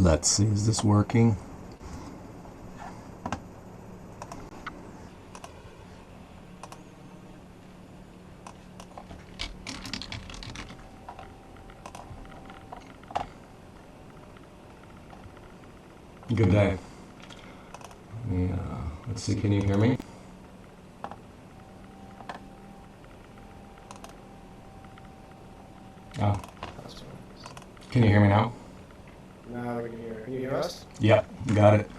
Let's see, is this working? Good day. Yeah, let's see, can you hear me? Oh. Can you hear me now? Now we can hear. Can you hear us? Yep, got it.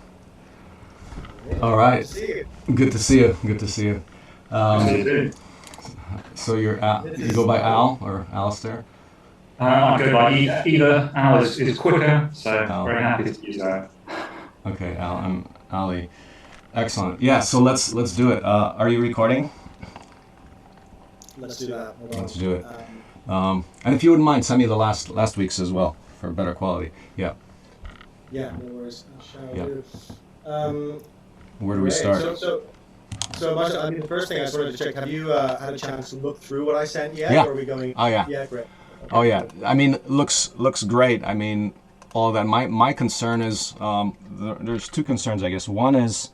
Yeah, All right. Good to see you. Good to see you. So you go by Al or Alastair? I go by either. Al is quicker, so Al. very happy to use that. Okay, Al, I'm Ali. Excellent. Yeah, so let's do it. Are you recording? Let's do that. Hold on. Let's do it. And if you wouldn't mind, send me the last week's as well for better quality. Yeah. Yeah, no worries. Shall Yeah. do. Where do we Great. start? So Marcin, I mean, the first thing I just wanted to check, have you had a chance to look through what I sent yet? Yeah. Or are we going? Oh yeah. Yeah, great. Okay, Oh yeah. good. I mean, looks great. I mean, all of that. My concern is there's two concerns, I guess. One is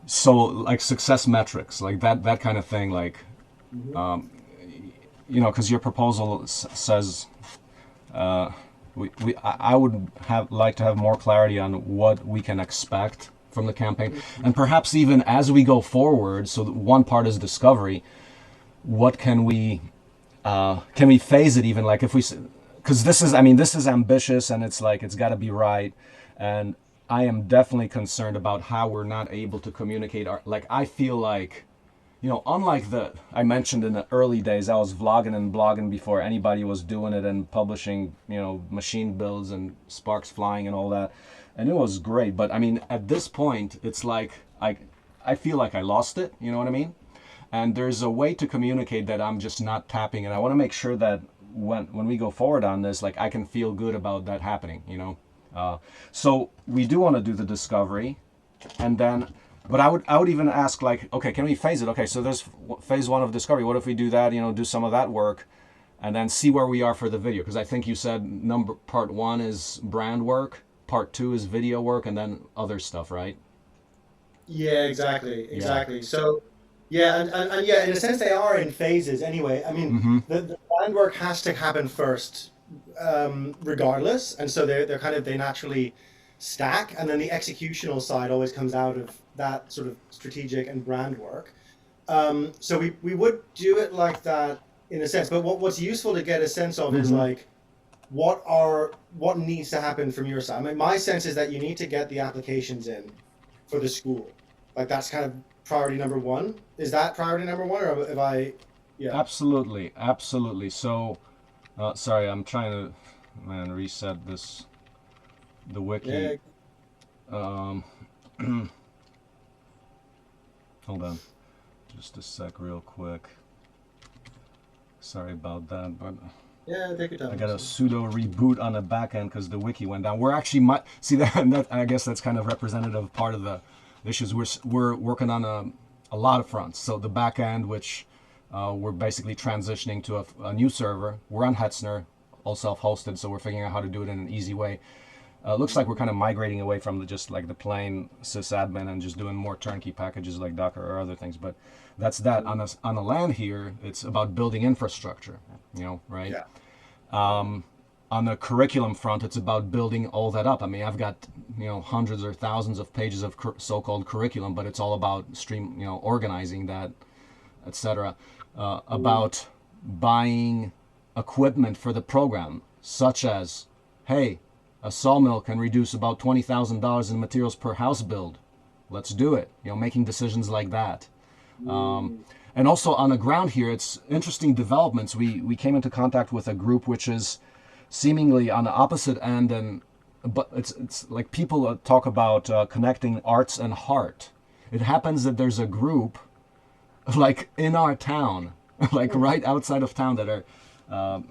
so like success metrics, like that kind of thing, like you know, because your proposal says I would like to have more clarity on what we can expect from the campaign, and perhaps even as we go forward. So one part is discovery. What can we phase it even, like if we, because this is ambitious and it's like it's got to be right, and I am definitely concerned about how we're not able to communicate our, like I feel like, you know, unlike I mentioned in the early days, I was vlogging and blogging before anybody was doing it and publishing, you know, machine builds and sparks flying and all that. And it was great. But I mean, at this point, it's like, I feel like I lost it, you know what I mean? And there's a way to communicate that I'm just not tapping. And I want to make sure that when we go forward on this, like I can feel good about that happening, you know? So we do want to do the discovery, and then, but I would even ask, like, okay, can we phase it? Okay, so there's phase one of discovery. What if we do that, you know, do some of that work, and then see where we are for the video? Because I think you said part one is brand work, part two is video work, and then other stuff, right? Yeah, exactly. So, yeah, and yeah, in a sense, they are in phases anyway. I mean, Mm-hmm. the brand work has to happen first, regardless, and so they naturally stack, and then the executional side always comes out of that sort of strategic and brand work. So we would do it like that in a sense, but what's useful to get a sense of is Mm-hmm. like what needs to happen from your side. I mean, my sense is that you need to get the applications in for the school. Like that's kind of priority number one. Is that priority number one, or if I, yeah. Absolutely. So, sorry, I'm trying to, reset the wiki. Yeah, Um, hold on, just a sec, real quick. Sorry about that, but yeah, take your I time. got a sudo reboot on the back end because the wiki went down. We're actually see that I guess that's kind of representative part of the issues. We're working on a lot of fronts. So the back end, which we're basically transitioning to a new server. We're on Hetzner, all self-hosted, so we're figuring out how to do it in an easy way. Looks like we're kind of migrating away from just like the plain sysadmin and just doing more turnkey packages like Docker or other things. But that's that. On the land here, it's about building infrastructure, you know, right? Yeah. On the curriculum front, it's about building all that up. I mean, I've got, you know, hundreds or thousands of pages of so-called curriculum, but it's all about organizing that, etc. About buying equipment for the program, such as, hey, a sawmill can reduce about $20,000 in materials per house build. Let's do it. You know, making decisions like that. And also on the ground here, it's interesting developments. We came into contact with a group which is seemingly on the opposite end, but it's like people talk about connecting arts and heart. It happens that there's a group like in our town, like right outside of town, that are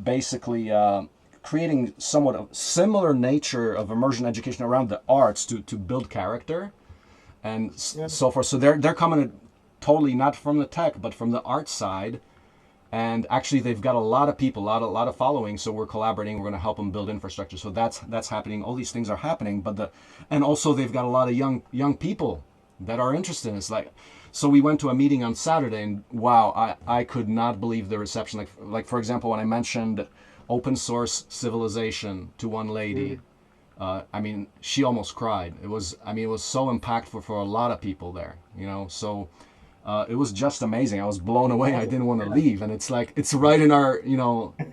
basically creating somewhat of similar nature of immersion education around the arts to build character and Yeah. so forth. So they're coming at totally not from the tech, but from the art side, And actually, they've got a lot of people, a lot of following. So we're collaborating. We're going to help them build infrastructure. So that's happening. All these things are happening. And also they've got a lot of young people that are interested in this. Like, so we went to a meeting on Saturday, and wow, I could not believe the reception. Like for example, when I mentioned open source civilization to one lady, I mean, she almost cried. It was so impactful for a lot of people there. So. It was just amazing. I was blown away. I didn't want to leave. And it's like, it's right in our,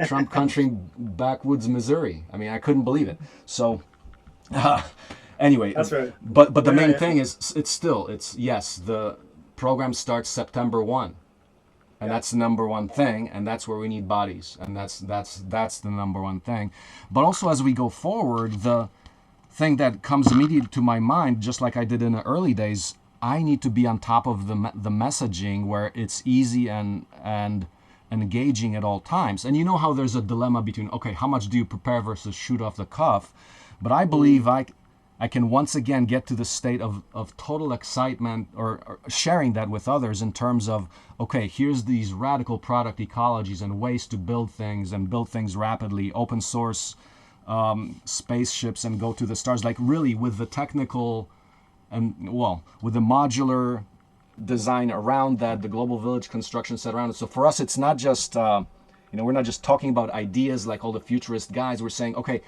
Trump country, backwoods Missouri. I mean, I couldn't believe it. So anyway, that's right. But the main thing is, yes, the program starts September 1. And that's the number one thing. And that's where we need bodies. And that's the number one thing. But also as we go forward, the thing that comes immediately to my mind, just like I did in the early days, I need to be on top of the messaging where it's easy and engaging at all times. And you know how there's a dilemma between, okay, how much do you prepare versus shoot off the cuff? But I believe I can once again get to the state of total excitement or sharing that with others in terms of, okay, here's these radical product ecologies and ways to build things and build things rapidly, open source spaceships and go to the stars, like really with the technical and with the modular design around that, the global village construction set around it. So for us, it's not just, we're not just talking about ideas like all the futurist guys. We're saying, okay,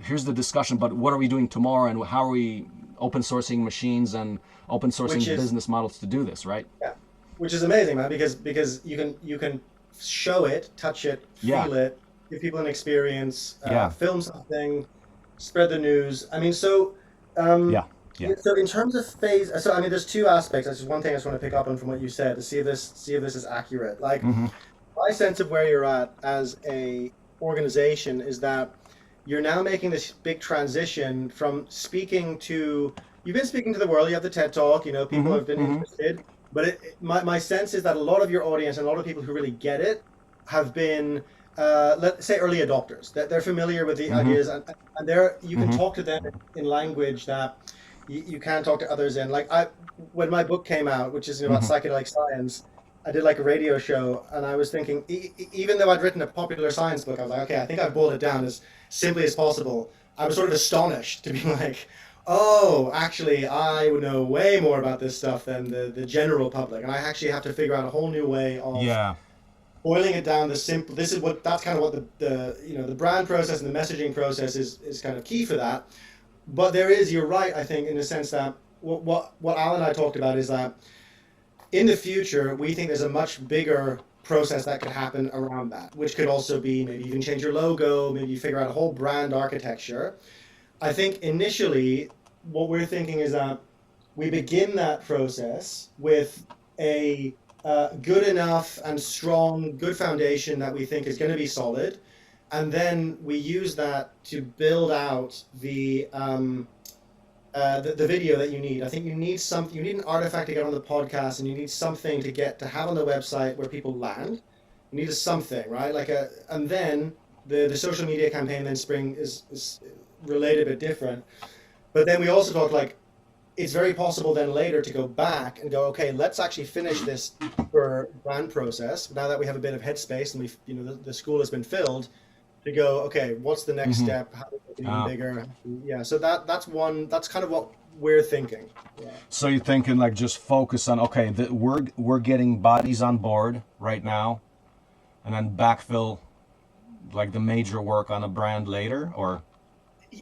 here's the discussion, but what are we doing tomorrow and how are we open sourcing machines and open sourcing business models to do this, right? Yeah, which is amazing, man, because you can show it, touch it, feel it, give people an experience, film something, spread the news. I mean, so... So in terms of phase, there's two aspects. That's just one thing I just want to pick up on from what you said to see if this is accurate. Like, my sense of where you're at as a organization is that you're now making this big transition from you've been speaking to the world. You have the TED Talk. People have been interested. But my sense is that a lot of your audience and a lot of people who really get it have been, let's say, early adopters. That they're familiar with the ideas, and you can talk to them in language that you can't talk to others in. Like when my book came out, which is about psychedelic science, I did like a radio show, and I was thinking, even though I'd written a popular science book, I was like, okay, I think I've boiled it down as simply as possible. I was sort of astonished to be like, oh, actually, I would know way more about this stuff than the general public, and I actually have to figure out a whole new way of boiling it down to simple. That's kind of what the brand process and the messaging process is kind of key for that. But you're right, I think, in the sense that what Al and I talked about is that in the future, we think there's a much bigger process that could happen around that, which could also be maybe even change your logo, maybe you figure out a whole brand architecture. I think initially, what we're thinking is that we begin that process with a good enough and strong, good foundation that we think is going to be solid. And then we use that to build out the video that you need. I think you need an artifact to get on the podcast, and you need something to have on the website where people land. You need something, right? And then the social media campaign then spring is related but different. But then we also talk it's very possible then later to go back and go, okay, let's actually finish this for brand process. Now that we have a bit of headspace and the school has been filled, to go, okay, what's the next step? How do we make it even bigger? Yeah, so that's kind of what we're thinking. Yeah. So you're thinking just focus on, okay, we're getting bodies on board right now, and then backfill the major work on a brand later, or?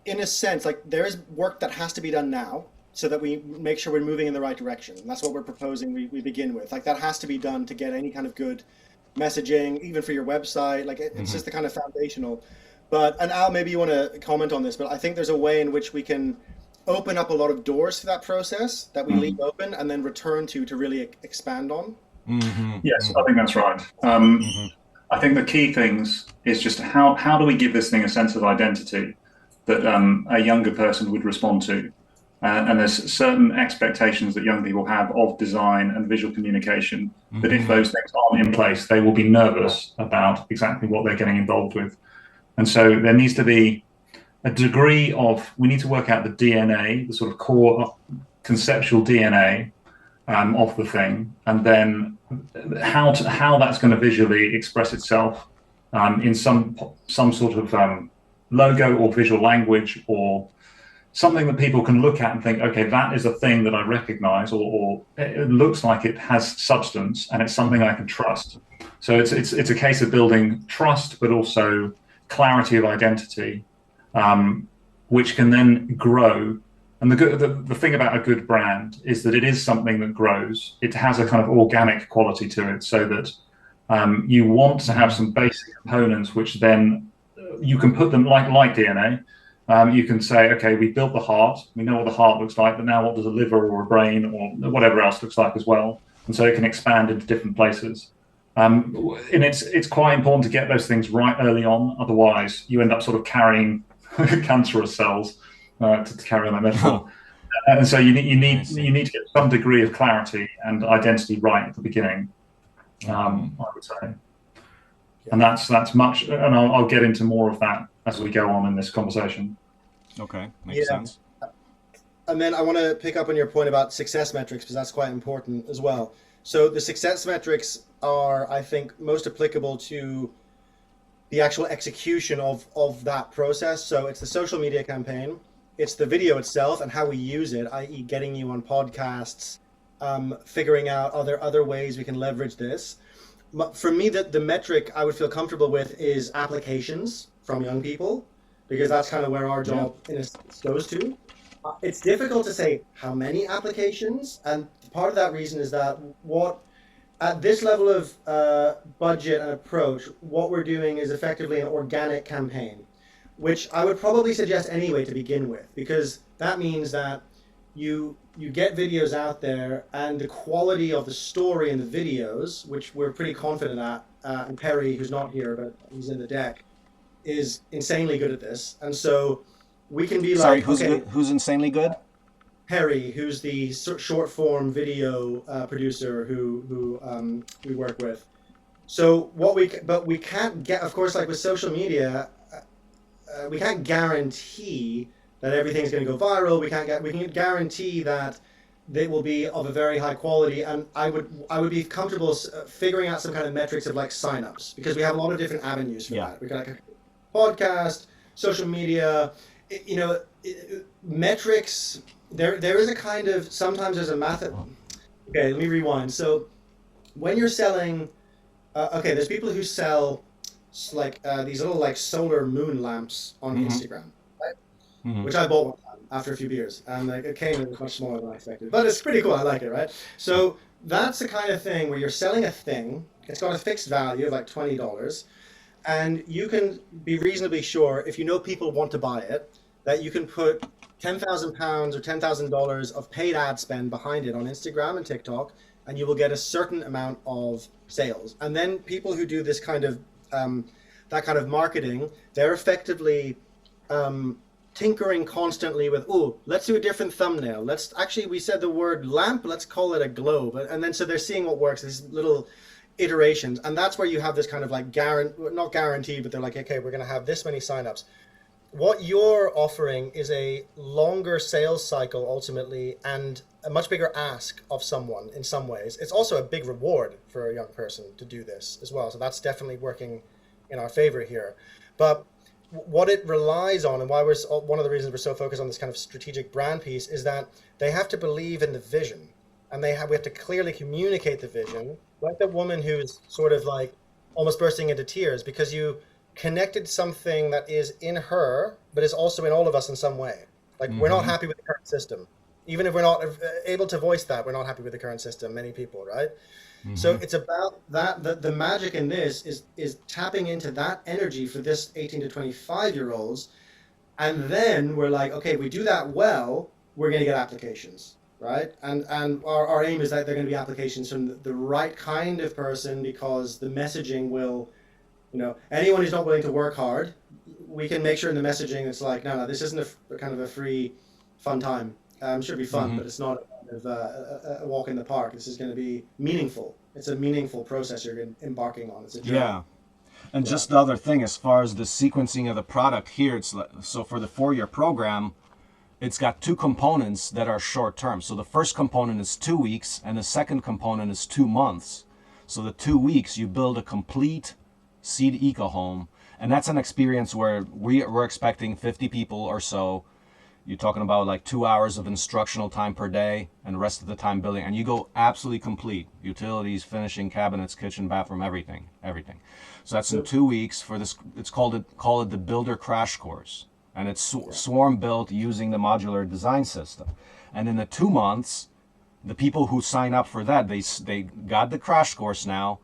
In a sense, there is work that has to be done now so that we make sure we're moving in the right direction. And that's what we're proposing we begin with. That has to be done to get any kind of good messaging, even for your website. It's just the kind of foundational. And Al, maybe you want to comment on this, but I think there's a way in which we can open up a lot of doors to that process that we leave open and then return to really expand on. Yes, I think that's right. I think the key things is just how do we give this thing a sense of identity that a younger person would respond to? And there's certain expectations that young people have of design and visual communication, that if those things aren't in place, they will be nervous about exactly what they're getting involved with. And so there needs to be a degree we need to work out the DNA, the sort of core conceptual DNA of the thing, and then how that's going to visually express itself in some sort of logo or visual language, or something that people can look at and think, okay, that is a thing that I recognize, or it looks like it has substance and it's something I can trust. So it's a case of building trust, but also clarity of identity, which can then grow. And the thing about a good brand is that it is something that grows. It has a kind of organic quality to it, so that you want to have some basic components, which then you can put them like DNA. You can say, okay, we built the heart. We know what the heart looks like, but now what does a liver or a brain or whatever else looks like as well? And so it can expand into different places. And it's quite important to get those things right early on. Otherwise, you end up sort of carrying cancerous cells, to carry on that metaphor. And so you need to get some degree of clarity and identity right at the beginning, I would say. And that's much, and I'll get into more of that as we go on in this conversation. Okay, makes sense. And then I want to pick up on your point about success metrics, because that's quite important as well. So the success metrics are, I think, most applicable to the actual execution of that process. So it's the social media campaign, it's the video itself and how we use it, i.e. getting you on podcasts, figuring out are there other ways we can leverage this. For me, the metric I would feel comfortable with is applications from young people, because that's kind of where our job in a sense goes to. It's difficult to say how many applications, and part of that reason is that at this level of budget and approach, what we're doing is effectively an organic campaign, which I would probably suggest anyway to begin with, because that means that you get videos out there, and the quality of the story in the videos, which we're pretty confident at, and Perry, who's not here but he's in the deck, is insanely good at this. And so we can be Sorry, who's insanely good? Perry, who's the short form video producer who we work with. So we can't get, of course, like with social media, we can't guarantee that everything's going to go viral. We can guarantee that they will be of a very high quality, and I would be comfortable figuring out some kind of metrics of like signups, because we have a lot of different avenues for that. We got like a podcast, social media, metrics. There is a kind of, sometimes there's a method. Okay, let me rewind. So when you're selling, there's people who sell like these little like solar moon lamps on Instagram, right? Which I bought one time after a few beers, and like it came in much smaller than I expected, but it's pretty cool. I like it, right? So that's the kind of thing where you're selling a thing. It's got a fixed value of like $20, and you can be reasonably sure, if you know people want to buy it, that you can put £10,000 or $10,000 of paid ad spend behind it on Instagram and TikTok, and you will get a certain amount of sales. And then people who do this kind of that kind of marketing, they're effectively tinkering constantly with, let's do a different thumbnail. We said the word lamp, let's call it a globe. And then so they're seeing what works, these little iterations. And that's where you have this kind of like not guaranteed, but they're like, okay, we're going to have this many signups. What you're offering is a longer sales cycle ultimately, and a much bigger ask of someone in some ways. It's also a big reward for a young person to do this as well. So that's definitely working in our favor here. But what it relies on, and why one of the reasons we're so focused on this kind of strategic brand piece, is that they have to believe in the vision, and we have to clearly communicate the vision, like the woman who's sort of like almost bursting into tears because you connected something that is in her, but is also in all of us in some way. Like we're not happy with the current system. Even if we're not able to voice that, we're not happy with the current system, many people, right? So it's about that, the magic in this is tapping into that energy for this 18 to 25-year-olds. And then we're like, okay, if we do that well, we're going to get applications, right? And our aim is that they're going to be applications from the right kind of person, because the messaging will, anyone who's not willing to work hard, we can make sure in the messaging it's like, no, this isn't a kind of a free, fun time. Should be fun, but it's not a walk in the park. This is going to be meaningful. It's a meaningful process you're embarking on. It's a journey. Yeah. And just the other thing, as far as the sequencing of the product here, it's like, so for the 4-year program, it's got two components that are short term. So the first component is 2 weeks and the second component is 2 months. So the 2 weeks you build a complete seed eco home, and that's an experience where we're expecting 50 people or so. You're talking about like 2 hours of instructional time per day and the rest of the time building, and you go absolutely complete. Utilities, finishing, cabinets, kitchen, bathroom, everything. So that's in 2 weeks for this. It's call it the Builder Crash Course. And it's swarm built using the modular design system. And in the 2 months, the people who sign up for that, they got the crash course now.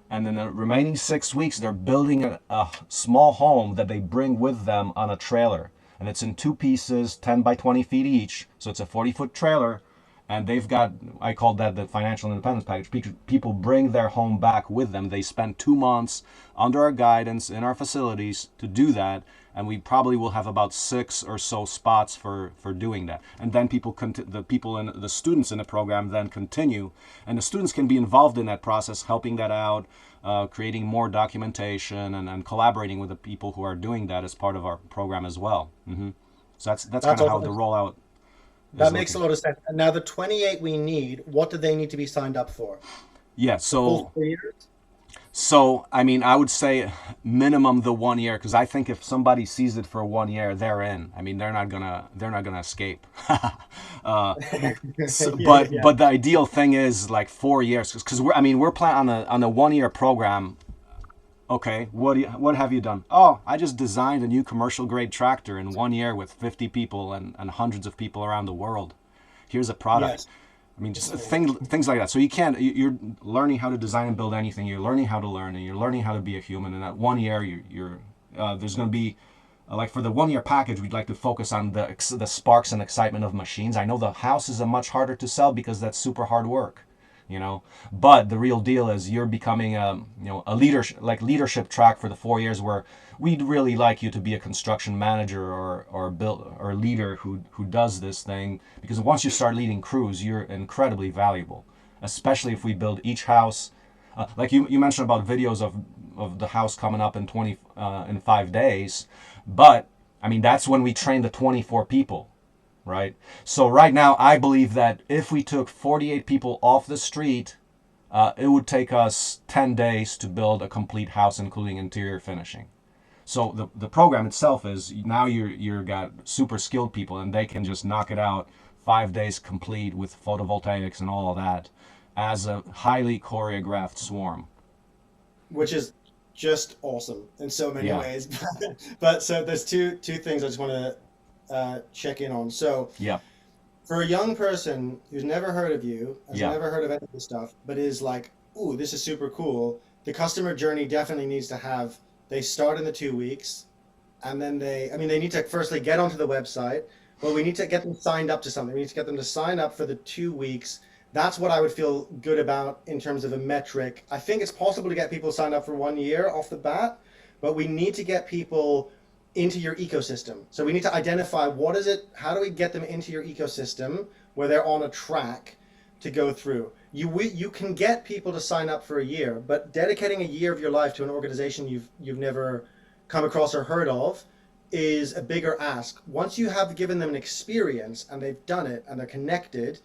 And in the remaining 6 weeks, they're building a small home that they bring with them on a trailer. And it's in 2 pieces, 10 by 20 feet each. So it's a 40-foot trailer. And they've got, I call that the financial independence package. People bring their home back with them. They spend 2 months under our guidance in our facilities to do that. And we probably will have about 6 or so spots for doing that. And then the students in the program then continue. And the students can be involved in that process, helping that out, creating more documentation and collaborating with the people who are doing that as part of our program as well. So that's kind of how the rollout. That makes a lot of sense. And now the 28 we need, what do they need to be signed up for? Yeah, Full 4 years? So, I mean, I would say minimum the 1 year, because I think if somebody sees it for 1 year, they're in. I mean, they're not gonna escape. But the ideal thing is like 4 years, because we're planning on a 1 year program. Okay, what have you done? Oh, I just designed a new commercial grade tractor in 1 year with 50 people and hundreds of people around the world. Here's a product. Yes. I mean, just things like that. So you're learning how to design and build anything. You're learning how to learn, and you're learning how to be a human. And that 1 year, there's going to be, like for the 1 year package, we'd like to focus on the sparks and excitement of machines. I know the house is much harder to sell because that's super hard work, But the real deal is you're becoming a leadership track for the 4 years where we'd really like you to be a construction manager or leader who does this thing, because once you start leading crews, you're incredibly valuable, especially if we build each house. Like you mentioned about videos of the house coming up in 5 days, but I mean that's when we train the 24 people. Right. So right now, I believe that if we took 48 people off the street, it would take us 10 days to build a complete house, including interior finishing. So the program itself is now you're got super skilled people, and they can just knock it out 5 days complete with photovoltaics and all of that as a highly choreographed swarm. Which is just awesome in so many ways. But so there's two things I just want to check in on. So for a young person who's never heard of you, has never heard of any of this stuff, but is like, ooh, this is super cool, the customer journey definitely needs to have, they start in the 2 weeks, and then they need to firstly get onto the website, but we need to get them signed up to something. We need to get them to sign up for the 2 weeks. That's what I would feel good about in terms of a metric. I think it's possible to get people signed up for 1 year off the bat, but we need to get people into your ecosystem. So we need to identify how do we get them into your ecosystem where they're on a track to go through. You can get people to sign up for a year, but dedicating a year of your life to an organization you've never come across or heard of is a bigger ask. Once you have given them an experience and they've done it and they're connected,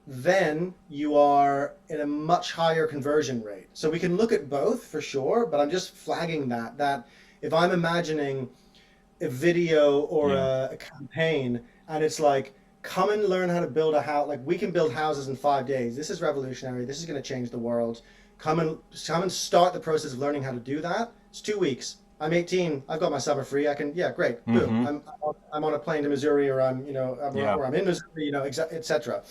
then you are in a much higher conversion rate. So we can look at both for sure, but I'm just flagging that if I'm imagining a video or a campaign and it's like, come and learn how to build a house, like we can build houses in 5 days, this is revolutionary, this is going to change the world, come and start the process of learning how to do that. It's 2 weeks. I'm 18, I've got my summer free, I can, great, boom, I'm on a plane to Missouri, or I'm in Missouri, etc.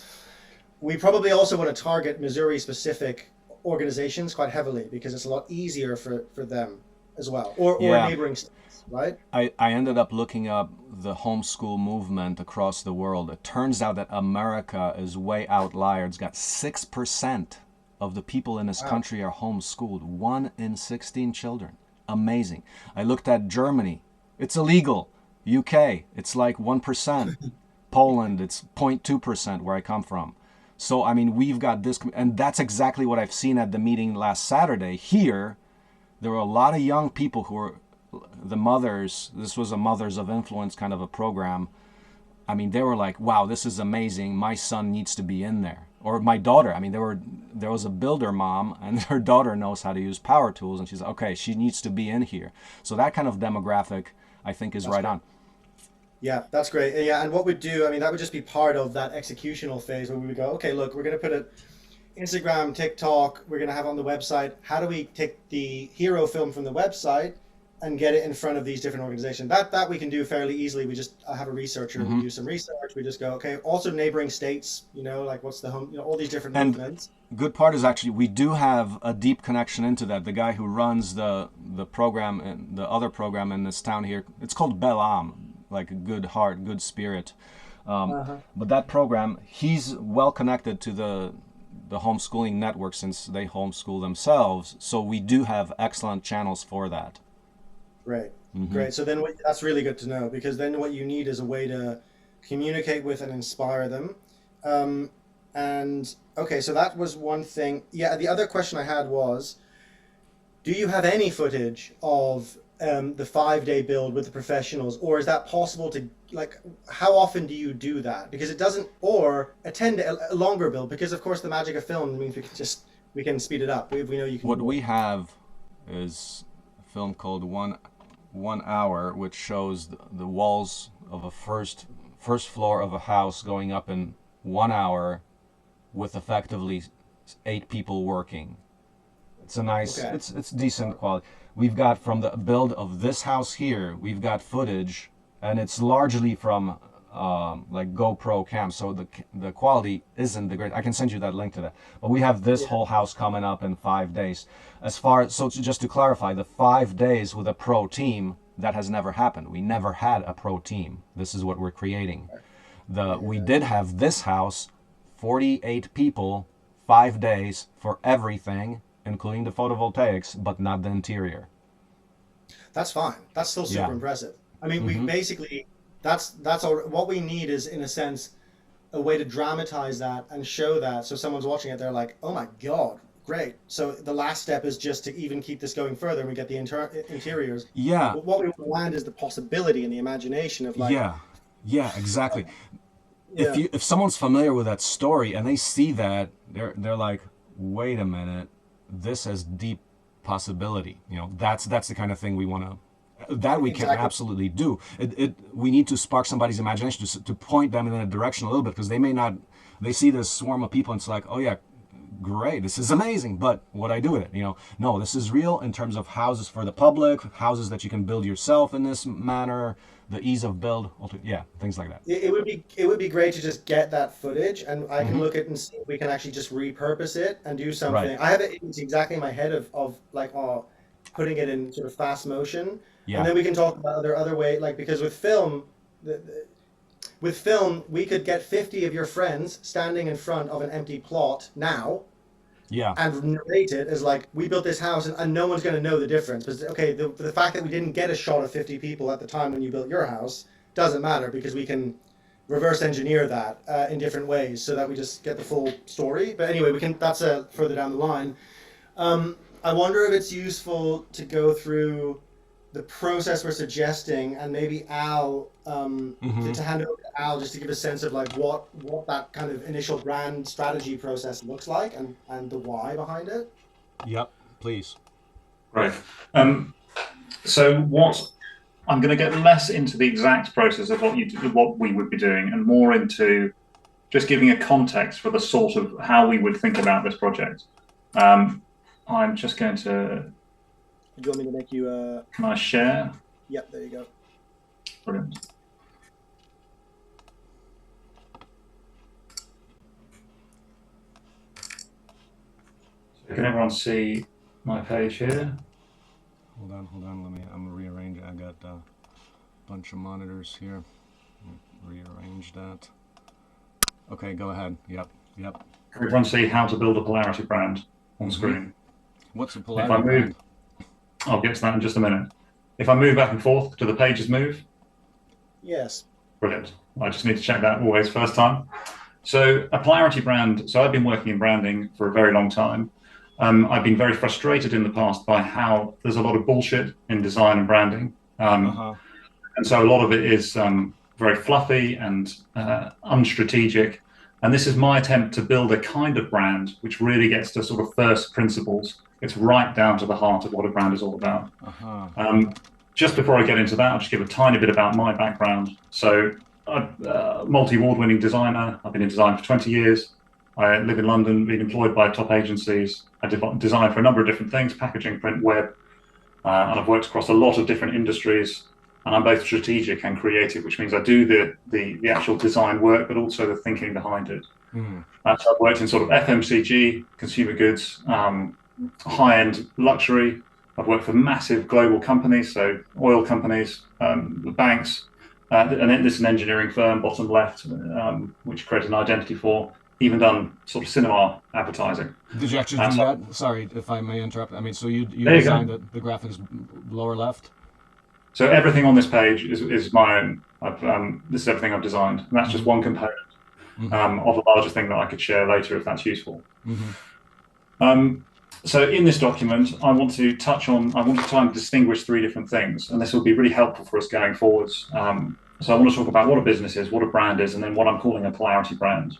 We probably also want to target Missouri specific organizations quite heavily because it's a lot easier for them as well, or neighboring states. Right? I ended up looking up the homeschool movement across the world. It turns out that America is way outlier. It's got 6% of the people in this country are homeschooled. 1 in 16 children. Amazing. I looked at Germany. It's illegal. UK, it's like 1%. Poland, it's 0.2% where I come from. So, I mean, we've got this, and that's exactly what I've seen at the meeting last Saturday. Here, there were a lot of young people who were the mothers. This was a Mothers of Influence kind of a program, I mean, they were like, wow, this is amazing. My son needs to be in there. Or my daughter. I mean, there was a builder mom, and her daughter knows how to use power tools, and she's like, okay, she needs to be in here. So that kind of demographic, I think, is right on. Yeah, that's great. Yeah, and what we'd do, I mean, that would just be part of that executional phase where we would go, okay, look, we're going to put it Instagram, TikTok, we're going to have on the website. How do we take the hero film from the website and get it in front of these different organizations? That we can do fairly easily. We just have a researcher, we do some research, we just go, okay, also neighboring states, like what's the home, all these different movements. Good part is actually we do have a deep connection into that. The guy who runs the program and the other program in this town here, it's called Belam, like a good heart, good spirit. But that program, he's well connected to the homeschooling network since they homeschool themselves. So we do have excellent channels for that. Great. Great. So then that's really good to know, because then what you need is a way to communicate with and inspire them. And okay, so that was one thing. Yeah, the other question I had was, do you have any footage of the 5-day build with the professionals, or is that possible to, like, how often do you do that? Because it doesn't, or attend a longer build, because of course the magic of film means we can speed it up. We know you can. What we have is a film called One Hour, which shows the walls of a first floor of a house going up in 1 hour with effectively 8 people working. It's a nice, okay. It's decent quality. We've got from the build of this house here, we've got footage, and it's largely from like GoPro cams, so the quality isn't the great. I can send you that link to that. But we have this whole house coming up in 5 days. So just to clarify, the 5 days with a pro team, that has never happened. We never had a pro team. This is what we're creating. We did have this house, 48 people, 5 days for everything, including the photovoltaics, but not the interior. That's fine. That's still super impressive. I mean, we basically, that's all. What we need is, in a sense, a way to dramatize that and show that, so someone's watching it, they're like, oh my God, great. So the last step is just to even keep this going further, and we get the interiors. Yeah. But what we want to land is the possibility and the imagination of, like. Yeah, exactly. If someone's familiar with that story and they see that, they're like, wait a minute, this has deep possibility. That's the kind of thing we want to. That we can absolutely do. We need to spark somebody's imagination to point them in a direction a little bit, because they see this swarm of people and it's like, oh yeah, great, this is amazing, but what I do with it? No, this is real in terms of houses for the public, houses that you can build yourself in this manner, the ease of build, things like that. It would be great to just get that footage, and I can look at it and see if we can actually just repurpose it and do something. Right. I have it exactly in my head of like putting it in sort of fast motion. Yeah. And then we can talk about other way, like, because with film, we could get 50 of your friends standing in front of an empty plot now, and narrate it as like, we built this house, and no one's going to know the difference. But okay, the fact that we didn't get a shot of 50 people at the time when you built your house doesn't matter, because we can reverse engineer that in different ways, so that we just get the full story. But anyway, that's further down the line. I wonder if it's useful to go through the process we're suggesting, and maybe Al, to hand over to Al, just to give a sense of like what that kind of initial brand strategy process looks like, and the why behind it. Yep, please. Right. So I'm going to get less into the exact process of what we would be doing, and more into just giving a context for the sort of how we would think about this project. I'm just going to. Do you want me to make you Can I share? Yep, there you go. Brilliant. So can everyone see my page here? Hold on. I'm gonna rearrange. I got a bunch of monitors here. Rearrange that. Okay, go ahead. Yep. Can everyone see how to build a polarity brand on screen? What's a polarity brand? I'll get to that in just a minute. If I move back and forth, do the pages move? Yes. Brilliant. I just need to check that always first time. So a polarity brand, so I've been working in branding for a very long time. I've been very frustrated in the past by how there's a lot of bullshit in design and branding. And so a lot of it is very fluffy and unstrategic. And this is my attempt to build a kind of brand which really gets to sort of first principles. It's right down to the heart of what a brand is all about. Just before I get into that, I'll just give a tiny bit about my background. So I'm a multi-award winning designer. I've been in design for 20 years. I live in London, been employed by top agencies. I design for a number of different things, packaging, print, web. And I've worked across a lot of different industries. And I'm both strategic and creative, which means I do the actual design work, but also the thinking behind it. So I've worked in sort of FMCG, consumer goods, high-end luxury. I've worked for massive global companies, so oil companies, banks, and then this is an engineering firm, bottom left, which created an identity for. Even done sort of cinema advertising. Did you actually do that? Sorry if I may interrupt. I mean, so you designed the graphics lower left? So everything on this page is my own. This is everything I've designed, and that's just one component of a larger thing that I could share later if that's useful. So in this document, I want to try and distinguish three different things, and this will be really helpful for us going forwards. So I want to talk about what a business is, what a brand is, and then what I'm calling a polarity brand.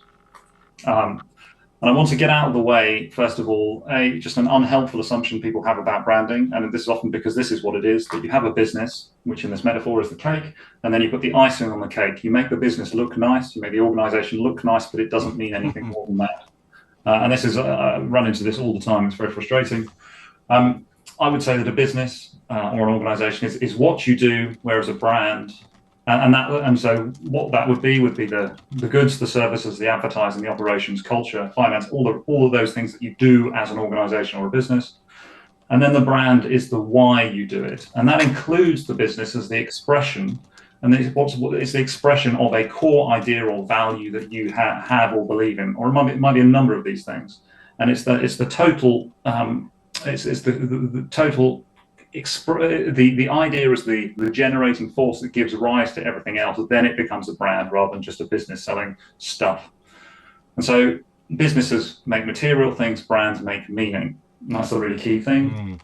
And I want to get out of the way, first of all, just an unhelpful assumption people have about branding. And this is often because this is what it is, that you have a business, which in this metaphor is the cake, and then you put the icing on the cake. You make the business look nice, you make the organization look nice, but it doesn't mean anything more than that. And this is, I run into this all the time, it's very frustrating. I would say that a business or an organization is what you do, whereas a brand, and so what that would be the goods, the services, the advertising, the operations, culture, finance, all of those things that you do as an organization or a business. And then the brand is the why you do it. And that includes the business as the expression. And it's the expression of a core idea or value that you have or believe in, or it might be a number of these things. And it's the total, the total. The idea is the generating force that gives rise to everything else. Then it becomes a brand rather than just a business selling stuff. And so businesses make material things, brands make meaning. And that's the really key thing.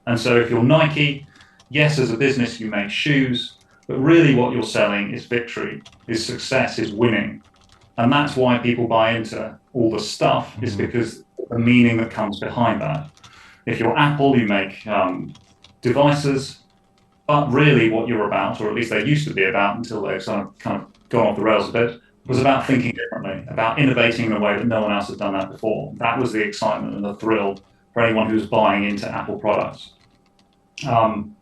And so if you're Nike, yes, as a business you make shoes, but really what you're selling is victory, is success, is winning. And that's why people buy into all the stuff, is because the meaning that comes behind that. If you're Apple, you make devices, but really what you're about, or at least they used to be about until they've kind of gone off the rails a bit, was about thinking differently, about innovating in a way that no one else had done that before. That was the excitement and the thrill for anyone who's buying into Apple products. And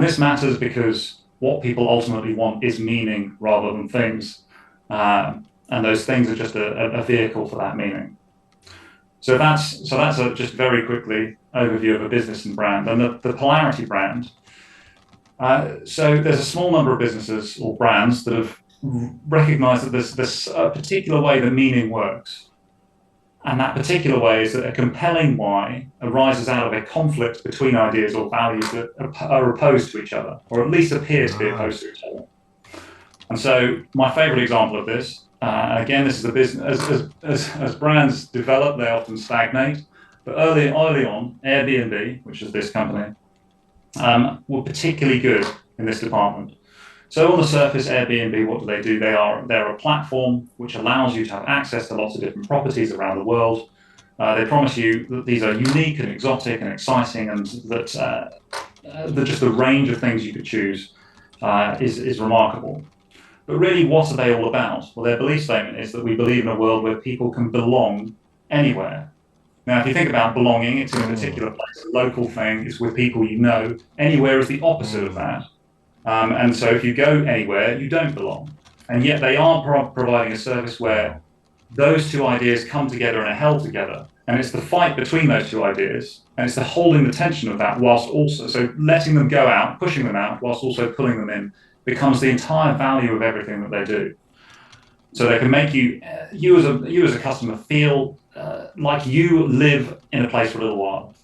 this matters because what people ultimately want is meaning rather than things. And those things are just a vehicle for that meaning. So that's just very quickly overview of a business and brand. And the polarity brand. So there's a small number of businesses or brands that have recognized that there's a particular way that meaning works. And that particular way is that a compelling why arises out of a conflict between ideas or values that are opposed to each other, or at least appear to be opposed to each other. And so my favorite example of this, again, this is a business, as brands develop, they often stagnate. But early on, Airbnb, which is this company, were particularly good in this department. So on the surface, Airbnb, what do? They're a platform which allows you to have access to lots of different properties around the world. They promise you that these are unique and exotic and exciting, and that just the range of things you could choose is remarkable. But really, what are they all about? Well, their belief statement is that we believe in a world where people can belong anywhere. Now, if you think about belonging, it's in a particular place, a local thing, it's with people you know. Anywhere is the opposite of that. And so if you go anywhere, you don't belong. And yet they are providing a service where those two ideas come together and are held together. And it's the fight between those two ideas, and it's the holding the tension of that whilst also, so letting them go out, pushing them out, whilst also pulling them in, becomes the entire value of everything that they do. So they can make you as a customer feel like you live in a place for a little while.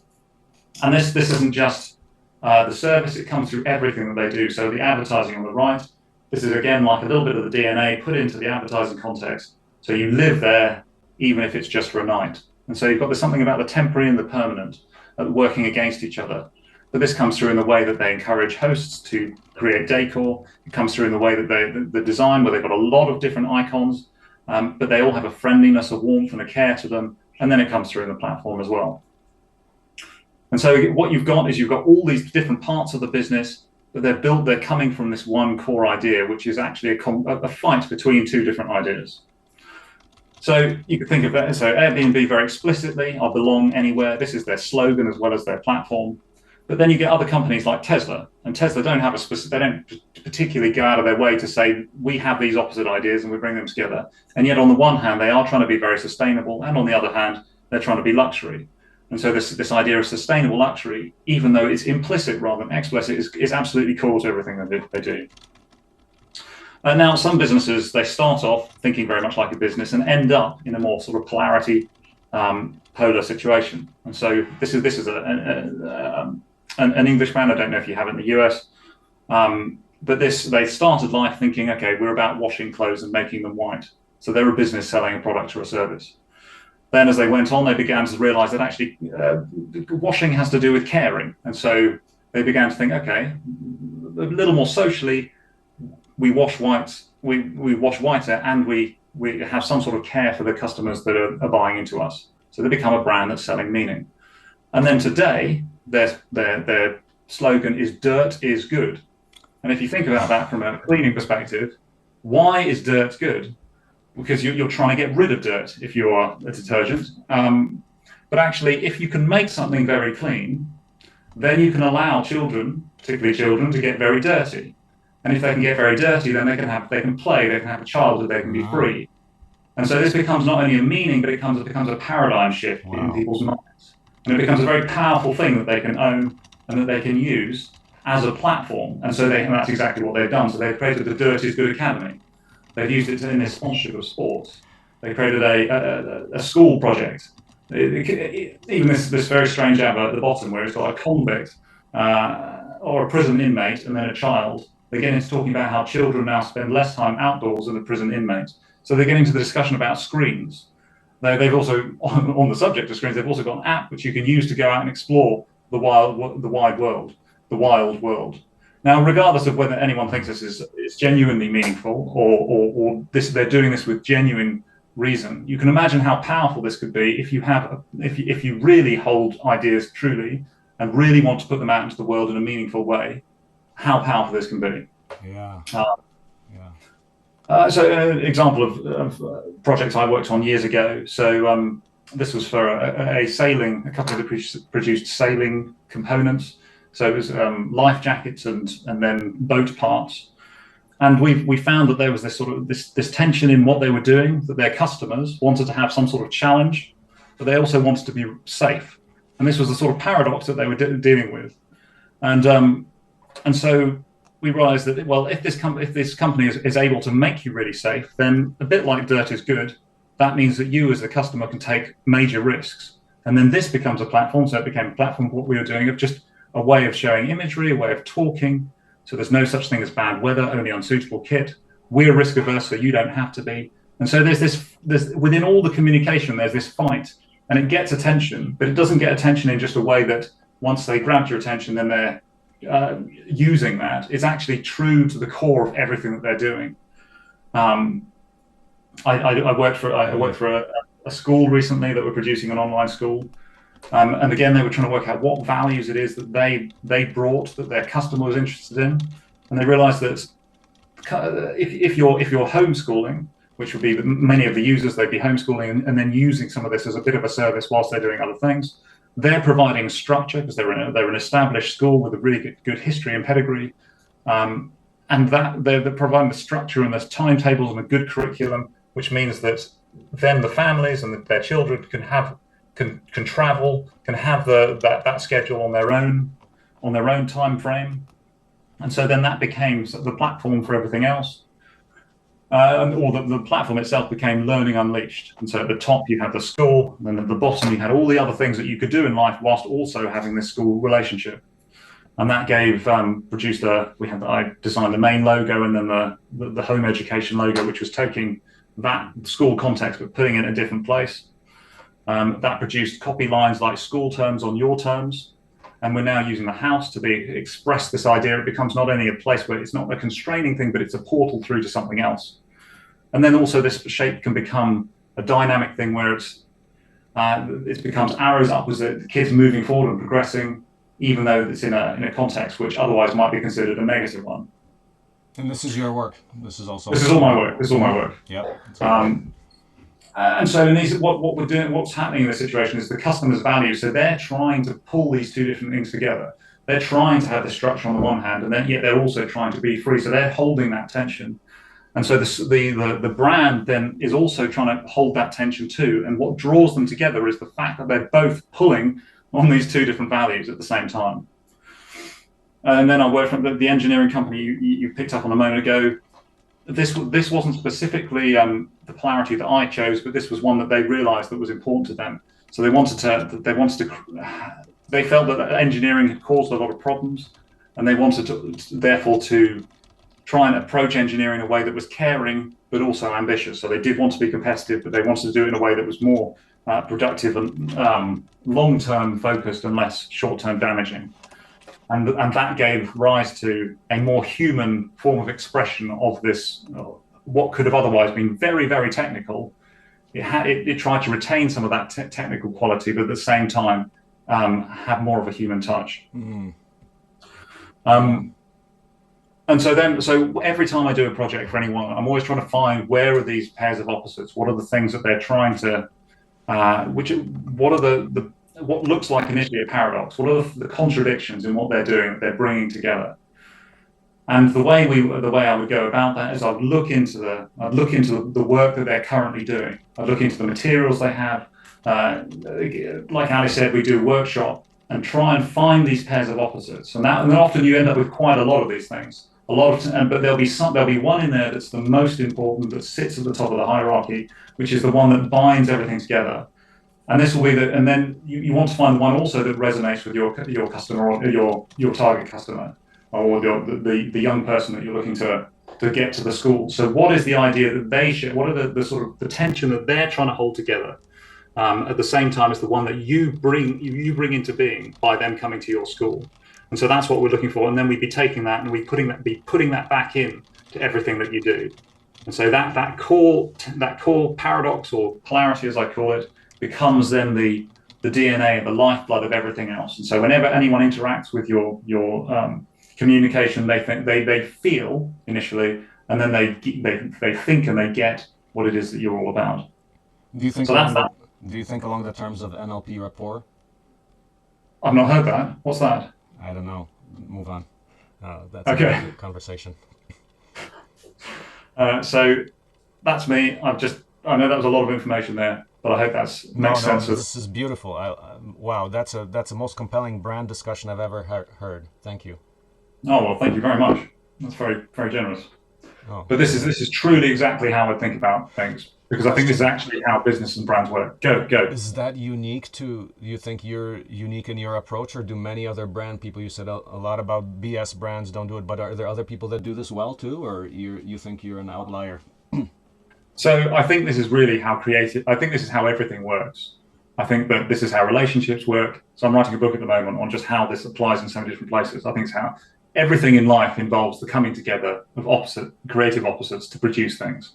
And this isn't just the service, it comes through everything that they do. So the advertising on the right, this is again like a little bit of the DNA put into the advertising context. So you live there, even if it's just for a night. And so you've got this something about the temporary and the permanent working against each other. but this comes through in the way that they encourage hosts to create decor. It comes through in the way that the design, where they've got a lot of different icons, but they all have a friendliness, a warmth, and a care to them. And then it comes through in the platform as well. And so what you've got is you've got all these different parts of the business, but they're coming from this one core idea, which is actually a fight between two different ideas. So you could think of that. So Airbnb very explicitly, I belong anywhere. This is their slogan as well as their platform. But then you get other companies like Tesla, and Tesla don't have they don't particularly go out of their way to say, we have these opposite ideas and we bring them together. And yet on the one hand, they are trying to be very sustainable. And on the other hand, they're trying to be luxury. And so this idea of sustainable luxury, even though it's implicit rather than explicit, is absolutely core to everything that they do. Now, some businesses, they start off thinking very much like a business and end up in a more sort of polarity, polar situation. And so this is an English brand. I don't know if you have it in the US, but they started life thinking, okay, we're about washing clothes and making them white. So they're a business selling a product or a service. Then as they went on, they began to realize that actually washing has to do with caring. And so they began to think, okay, a little more socially, we wash white, we wash whiter, and we have some sort of care for the customers that are buying into us. So they become a brand that's selling meaning. And then today, their slogan is "Dirt is good." And if you think about that from a cleaning perspective, why is dirt good? Because you're trying to get rid of dirt if you are a detergent. But actually, if you can make something very clean, then you can allow children, particularly children, to get very dirty. And if they can get very dirty, then they can play, they can have a childhood, they can be free. And so this becomes not only a meaning, but it becomes a paradigm shift in people's minds. And it becomes a very powerful thing that they can own and that they can use as a platform. And so and that's exactly what they've done. So they've created the Dirt is Good Academy. They've used it in their sponsorship of sports. They created a school project. Even this very strange advert at the bottom where it's got a convict or a prison inmate and then a child. They get into talking about how children now spend less time outdoors than the prison inmates. So they get into the discussion about screens. They've also, on the subject of screens, they've also got an app which you can use to go out and explore the wide world. Now, regardless of whether anyone thinks this is genuinely meaningful or they're doing this with genuine reason, you can imagine how powerful this could be if you really hold ideas truly and really want to put them out into the world in a meaningful way. How powerful this can be. Yeah. So an example of projects I worked on years ago. So this was for a company that produced sailing components. So it was life jackets and then boat parts. And we found that there was this tension in what they were doing, that their customers wanted to have some sort of challenge, but they also wanted to be safe. And this was the sort of paradox that they were dealing with. And so we realized that, well, if this company is able to make you really safe, then a bit like Dirt is Good, that means that you as the customer can take major risks. And then this becomes a platform. So it became a platform of what we were doing, of just a way of showing imagery, a way of talking. So there's no such thing as bad weather, only unsuitable kit. We're risk averse, so you don't have to be. And so there's within all the communication, there's this fight, and it gets attention, but it doesn't get attention in just a way that once they grabbed your attention, then they're using that. It's actually true to the core of everything that they're doing. I worked for a school recently that were producing an online school, and again they were trying to work out what values it is that they brought that their customer was interested in, and they realised that if you're homeschooling, which would be many of the users, they'd be homeschooling and then using some of this as a bit of a service whilst they're doing other things. They're providing structure because they're an established school with a really good history and pedigree, and that they're providing the structure and there's timetables and a good curriculum, which means that then the families and their children can travel, can have that schedule on their own time frame, and so then that became the platform for everything else. Or the platform itself became Learning Unleashed. And so at the top you had the school, and then at the bottom you had all the other things that you could do in life whilst also having this school relationship. And that gave I designed the main logo and then the home education logo, which was taking that school context but putting it in a different place. That produced copy lines like school terms on your terms. and we're now using the house to express this idea. It becomes not only a place where it's not a constraining thing, but it's a portal through to something else. And then also this shape can become a dynamic thing where it becomes arrows upwards, the kids moving forward and progressing, even though it's in a context which otherwise might be considered a negative one. And this is your work. This is all my work. This is all my work. Yep. And so in these, what we're doing, what's happening in this situation is the customer's value. So they're trying to pull these two different things together. They're trying to have the structure on the one hand, and then yet they're also trying to be free. So they're holding that tension. And so the brand then is also trying to hold that tension too. And what draws them together is the fact that they're both pulling on these two different values at the same time. And then I work from the engineering company you picked up on a moment ago. This wasn't specifically the polarity that I chose, but this was one that they realized that was important to them. So they felt that engineering had caused a lot of problems, and they wanted to therefore to try and approach engineering in a way that was caring but also ambitious. So they did want to be competitive, but they wanted to do it in a way that was more productive and long-term focused and less short-term damaging. And that gave rise to a more human form of expression of this, what could have otherwise been very, very technical. It tried to retain some of that technical quality, but at the same time have more of a human touch. Mm-hmm. And so every time I do a project for anyone, I'm always trying to find where are these pairs of opposites? What are the things that they're trying to, what looks like initially a paradox? What are the contradictions in what they're doing that they're bringing together? And the way I would go about that is I'd look into the work that they're currently doing. I'd look into the materials they have. Like Ali said, we do a workshop and try and find these pairs of opposites. And then often you end up with quite a lot of these things. But there'll be one in there that's the most important, that sits at the top of the hierarchy, which is the one that binds everything together. And this will be and then you want to find the one also that resonates with your customer or your target customer, or the young person that you're looking to get to the school. So what is the idea that they share? What are the sort of the tension that they're trying to hold together at the same time as the one that you bring into being by them coming to your school? And so that's what we're looking for. And then we'd be taking that and be putting that back in to everything that you do. And so that core paradox, or polarity as I call it, becomes then the DNA and the lifeblood of everything else. And so whenever anyone interacts with your communication, they feel initially, and then they think and they get what it is that you're all about. Do you think along the terms of NLP rapport? I've not heard that. What's that? I don't know. Move on. That's okay. A conversation. So that's me. I know that was a lot of information there, but I hope that makes sense. This is beautiful. Wow, that's the most compelling brand discussion I've ever heard. Thank you. Oh well, thank you very much. That's very, very generous. Oh. But this is truly exactly how I think about things, because I think this is actually how business and brands work. Go. Is that unique to? You think you're unique in your approach, or do many other brand people? You said a lot about BS brands don't do it, but are there other people that do this well too, or you think you're an outlier? So I think this is really how this is how everything works. I think that this is how relationships work. So I'm writing a book at the moment on just how this applies in so many different places. I think it's how everything in life involves the coming together of creative opposites to produce things.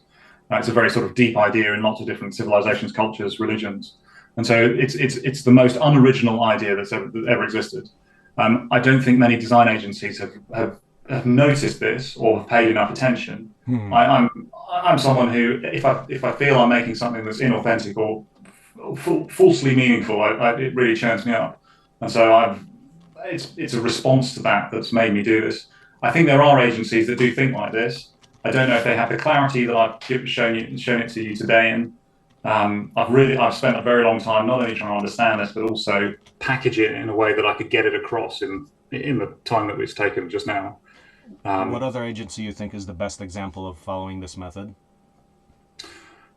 It's a very sort of deep idea in lots of different civilizations, cultures, religions. And so it's the most unoriginal idea that's ever existed. I don't think many design agencies have noticed this or have paid enough attention. I'm someone who, if I feel I'm making something that's inauthentic or falsely meaningful, it really churns me up. And so it's a response to that that's made me do this. I think there are agencies that do think like this. I don't know if they have the clarity that I've shown it to you today. And I've spent a very long time not only trying to understand this, but also package it in a way that I could get it across in the time that it's taken just now. What other agency you think is the best example of following this method?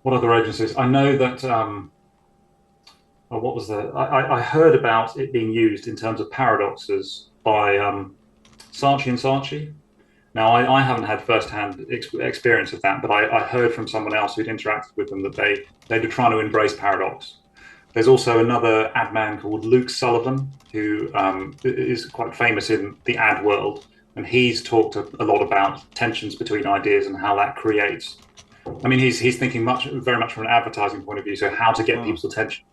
What other agencies? I know that. What was that? I heard about it being used in terms of paradoxes by Saatchi and Saatchi. Now, I haven't had first-hand experience of that, but I heard from someone else who'd interacted with them that they were trying to embrace paradox. There's also another ad man called Luke Sullivan, who is quite famous in the ad world, and he's talked a lot about tensions between ideas and how that creates. I mean, he's thinking very much from an advertising point of view, so how to get people's attention.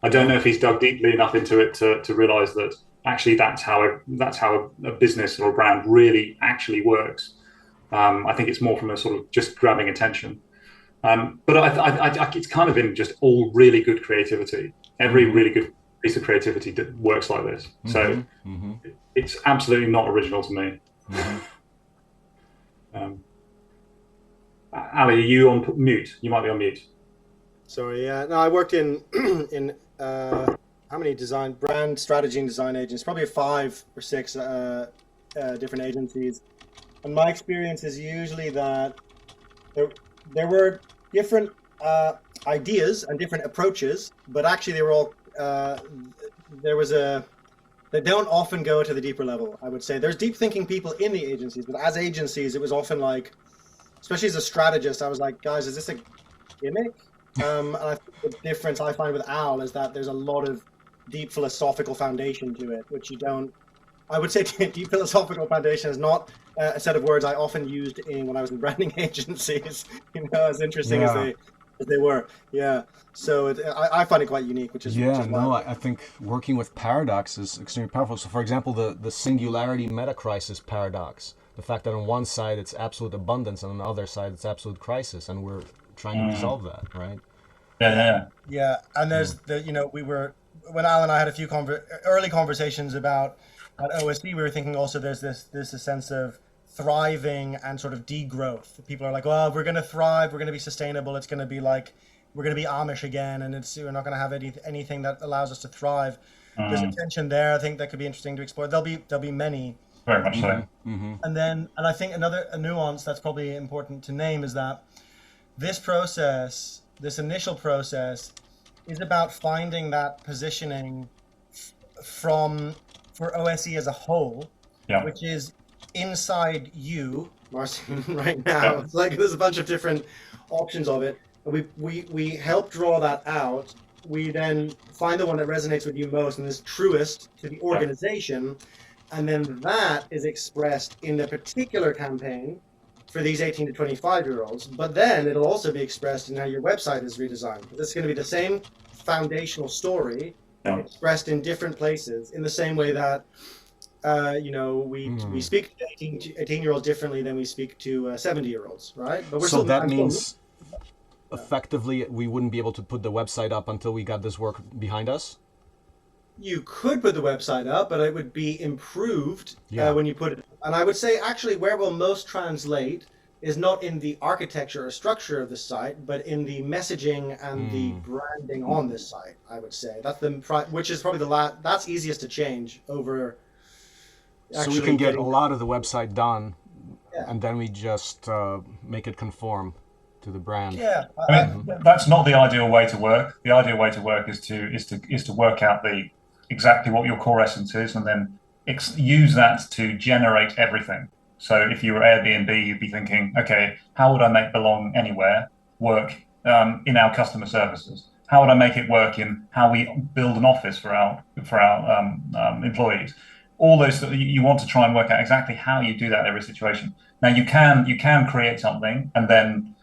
I don't know if he's dug deeply enough into it to realize that actually that's how a business or a brand really actually works. I think it's more from a sort of just grabbing attention. But I it's kind of in just all really good creativity. Every really good piece of creativity works like this. So it's absolutely not original to me. Ali, are you on mute? You might be on mute. Sorry, yeah. No, I worked in how many brand strategy and design agents? Probably 5 or 6 different agencies. And my experience is usually that there were different ideas and different approaches, but actually they were all they don't often go to the deeper level. I would say there's deep thinking people in the agencies, but as agencies, it was often like, especially as a strategist, I was like, guys, is this a gimmick? And I think the difference I find with Al is that there's a lot of deep philosophical foundation to it, which you don't. I would say deep philosophical foundation is not a set of words I often used when I was in branding agencies. As interesting as they were. Yeah. So I find it quite unique, which is I think working with paradox is extremely powerful. So, for example, the singularity meta-crisis paradox, the fact that on one side it's absolute abundance and on the other side it's absolute crisis, and we're trying to resolve that, right? Yeah. And there's when Al and I had a few early conversations about at OSD, we were thinking also there's this a sense of thriving and sort of degrowth. People are like, well, we're going to thrive, we're going to be sustainable, it's going to be like, we're going to be Amish again, and we're not going to have anything that allows us to thrive. There's a tension there, I think, that could be interesting to explore. There'll be many. Very much so. And I think a nuance that's probably important to name is that this initial process, is about finding that positioning for OSE as a whole, which is inside you, Marcin, right now. It's like there's a bunch of different options of it. We help draw that out. We then find the one that resonates with you most and is truest to the organization. And then that is expressed in the particular campaign for these 18 to 25-year-olds. But then it'll also be expressed in how your website is redesigned. This is going to be the same foundational story expressed in different places, in the same way that we speak to 18-year-olds differently than we speak to 70-year-olds, right? But so that means effectively we wouldn't be able to put the website up until we got this work behind us? You could put the website up, but it would be improved when you put it. And I would say actually where we'll most translate is not in the architecture or structure of the site, but in the messaging and the branding on this site. I would say that's which is probably that's easiest to change over. So we can get a lot of the website done, and then we just make it conform to the brand. Yeah, I mean that's not the ideal way to work. The ideal way to work is to work out exactly what your core essence is, and then use that to generate everything. So if you were Airbnb, you'd be thinking, okay, how would I make belong anywhere work in our customer services? How would I make it work in how we build an office for our employees? All those, you want to try and work out exactly how you do that in every situation. Now you can create something and then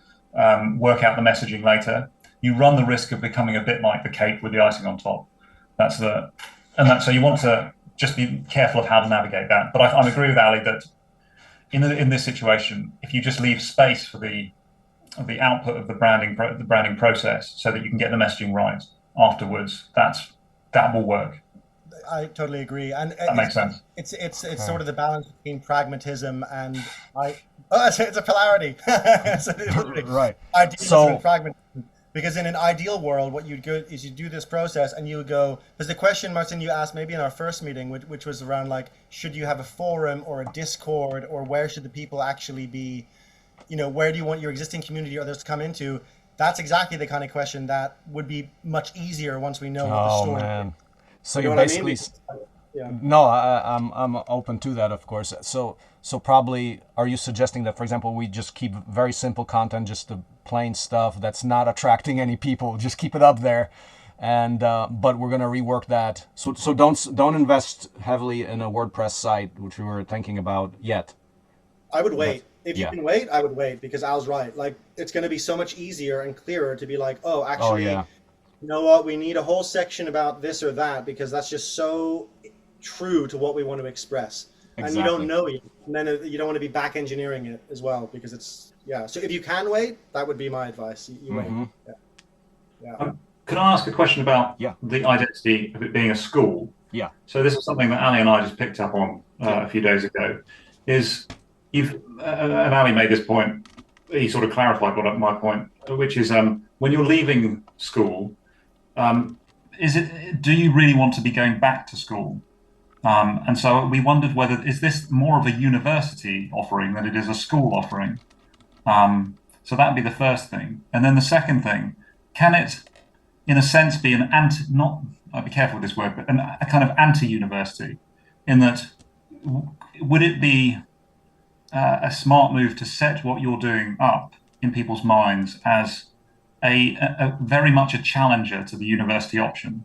work out the messaging later. You run the risk of becoming a bit like the cake with the icing on top. So you want to just be careful of how to navigate that. But I agree with Ali that in this situation, if you just leave space for the output of the branding process, so that you can get the messaging right afterwards, that will work. I totally agree, and that makes sense. It's sort of the balance between pragmatism and it's a polarity. Right. Idealism and pragmatism. Because in an ideal world, what you'd go is you do this process and you would go, there's the question, Marcin, you asked maybe in our first meeting, which was around like, should you have a forum or a Discord, or where should the people actually be, where do you want your existing community or others to come into? That's exactly the kind of question that would be much easier once we know what the story is. Man. So you're basically, no, I'm open to that, of course. So probably, are you suggesting that, for example, we just keep very simple content, just the plain stuff that's not attracting any people, just keep it up there, and but we're going to rework that. So don't invest heavily in a WordPress site, which we were thinking about yet. I would wait. If you Yeah. can wait, I would wait, because Al's right. Like, it's going to be so much easier and clearer to be like, oh, Oh actually, yeah, you know what? We need a whole section about this or that, because that's just so true to what we want to express. And you exactly. don't know it. And then you don't want to be back engineering it as well, because it's, yeah. So if you can wait, that would be my advice. You wait. Mhm. Yeah. Yeah. Can I ask a question about Yeah. the identity of it being a school? Yeah. So this is something that Ali and I just picked up on a few days ago. Is and Ali made this point. He sort of clarified my point, which is when you're leaving school, do you really want to be going back to school? And so we wondered whether is this more of a university offering than it is a school offering. So that'd be the first thing, and then the second thing, can it, in a sense, be an I'll be careful with this word, but a kind of anti-university, in that would it be a smart move to set what you're doing up in people's minds as a very much a challenger to the university option,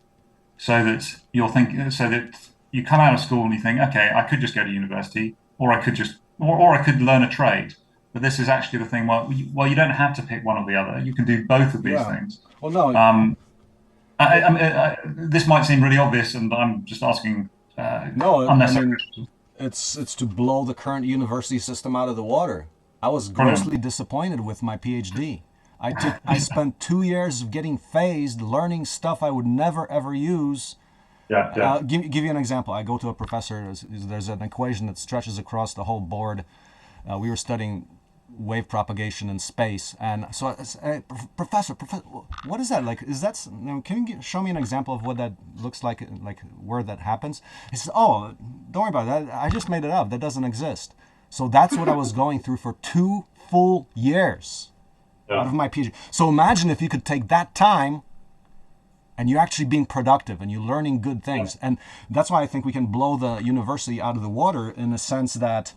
so that you come out of school and you think, okay, I could just go to university, or I could learn a trade. But this is actually the thing. Well, you don't have to pick one or the other. You can do both of these things. Well, no. This might seem really obvious, and I'm just asking No, unnecessary questions. it's to blow the current university system out of the water. I was grossly disappointed with my PhD. I spent 2 years of getting phased, learning stuff I would never ever use. Yeah. Give you an example. I go to a professor. There's an equation that stretches across the whole board. We were studying wave propagation in space, and so I said, professor, what is that like? Can you show me an example of what that looks like where that happens? He says, oh, don't worry about that, I just made it up, that doesn't exist. So that's what I was going through for 2 full years out of my PhD. So imagine if you could take that time and you're actually being productive and you're learning good things. And that's why I think we can blow the university out of the water, in the sense that,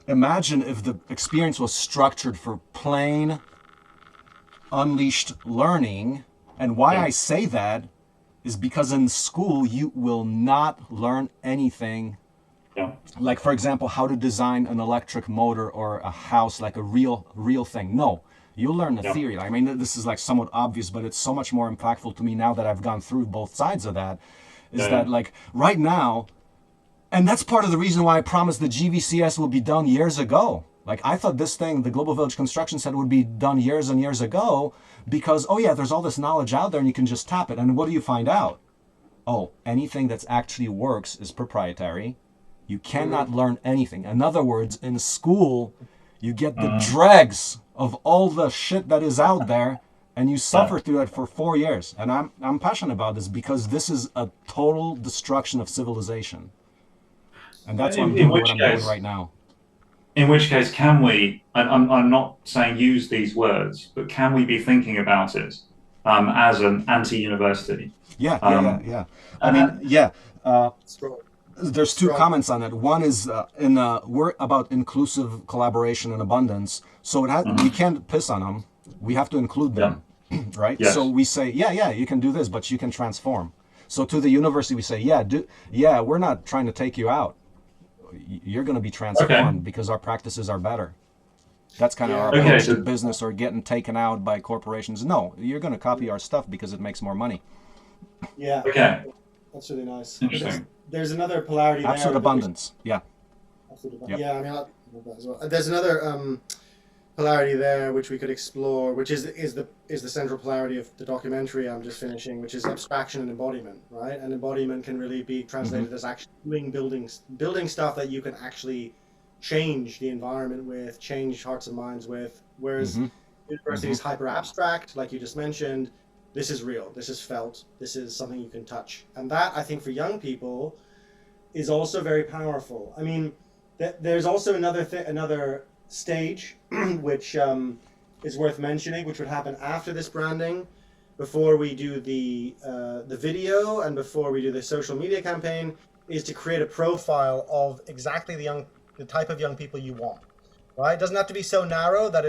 imagine if the experience was structured for plain, unleashed learning. And why I say that is because in school, you will not learn anything. Like, for example, how to design an electric motor or a house, like a real thing. No, you'll learn the theory. I mean, this is like somewhat obvious, but it's so much more impactful to me now that I've gone through both sides of that, is that like right now, and that's part of the reason why I promised the GVCS will be done years ago. Like, I thought this thing, the Global Village Construction Set, would be done years and years ago, because, oh yeah, there's all this knowledge out there and you can just tap it. And what do you find out? Oh, anything that's actually works is proprietary. You cannot learn anything. In other words, in school, you get the dregs of all the shit that is out there, and you suffer through it for 4 years. And I'm passionate about this, because this is a total destruction of civilization. And that's what I'm doing right now. In which case, can we, I'm not saying use these words, but can we be thinking about it as an anti-university? Yeah. I mean, there's 2 comments on it. One is we're about inclusive collaboration and abundance. So we can't piss on them. We have to include them, right? Yes. So we say, you can do this, but you can transform. So to the university, we say, we're not trying to take you out. You're going to be transformed because our practices are better. That's kind of our approach to business, or getting taken out by corporations. No, you're going to copy our stuff because it makes more money. Yeah. Okay. That's really nice. Interesting. There's another polarity there. Absolute abundance. Yeah. Absolute abundance. Yeah, I mean, I love that as well. There's another polarity there which we could explore, which is the central polarity of the documentary I'm just finishing, which is abstraction and embodiment, right? And embodiment can really be translated as actually building stuff that you can actually change the environment with, change hearts and minds with. Whereas university is hyper abstract, like you just mentioned. This is real. This is felt. This is something you can touch. And that, I think, for young people, is also very powerful. I mean, there's also another stage which is worth mentioning, which would happen after this branding, before we do the video and before we do the social media campaign, is to create a profile of exactly the type of young people you want. Right? It doesn't have to be so narrow that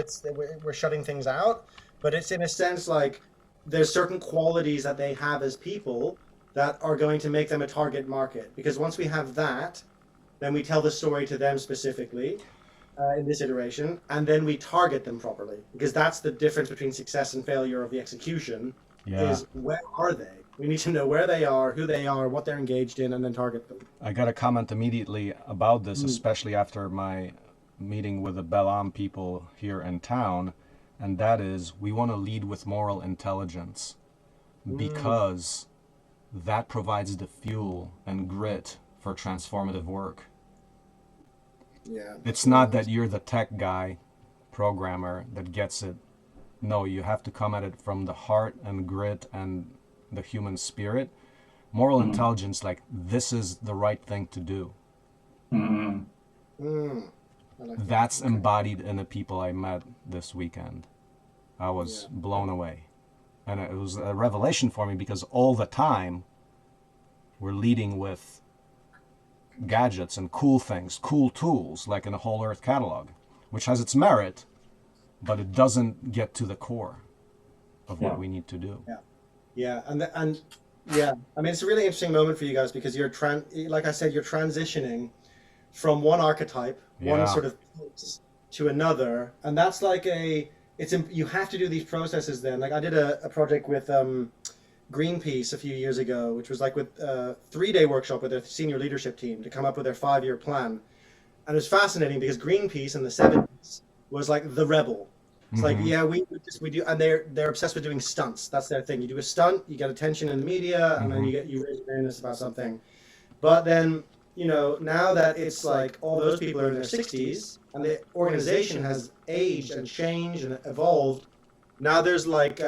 we're shutting things out, but it's in a sense like, there's certain qualities that they have as people that are going to make them a target market. Because once we have that, then we tell the story to them specifically in this iteration, and then we target them properly. Because that's the difference between success and failure of the execution, is where are they? We need to know where they are, who they are, what they're engaged in, and then target them. I got a comment immediately about this, especially after my meeting with the Belam people here in town, and that is, we want to lead with moral intelligence, because that provides the fuel and grit for transformative work. Yeah. It's not that you're the tech guy, programmer, that gets it. No, you have to come at it from the heart and grit and the human spirit. Moral intelligence, like, this is the right thing to do. That's embodied in the people I met this weekend. I was blown away. And it was a revelation for me, because all the time we're leading with gadgets and cool things, cool tools, like in a Whole Earth catalog, which has its merit, but it doesn't get to the core of what we need to do. Yeah, and yeah, I mean, it's a really interesting moment for you guys, because you're like I said, you're transitioning from one archetype, one sort of, to another, and that's like you have to do these processes then. Like I did a project with Greenpeace a few years ago, which was like with a 3-day workshop with their senior leadership team to come up with their 5-year plan. And it was fascinating because Greenpeace in the 70s was like the rebel. It's like, yeah, we do, and they're obsessed with doing stunts. That's their thing. You do a stunt, you get attention in the media, and then you raise awareness about something. But then, you know, now that it's like all those people are in their 60s and the organization has aged and changed and evolved, now there's like,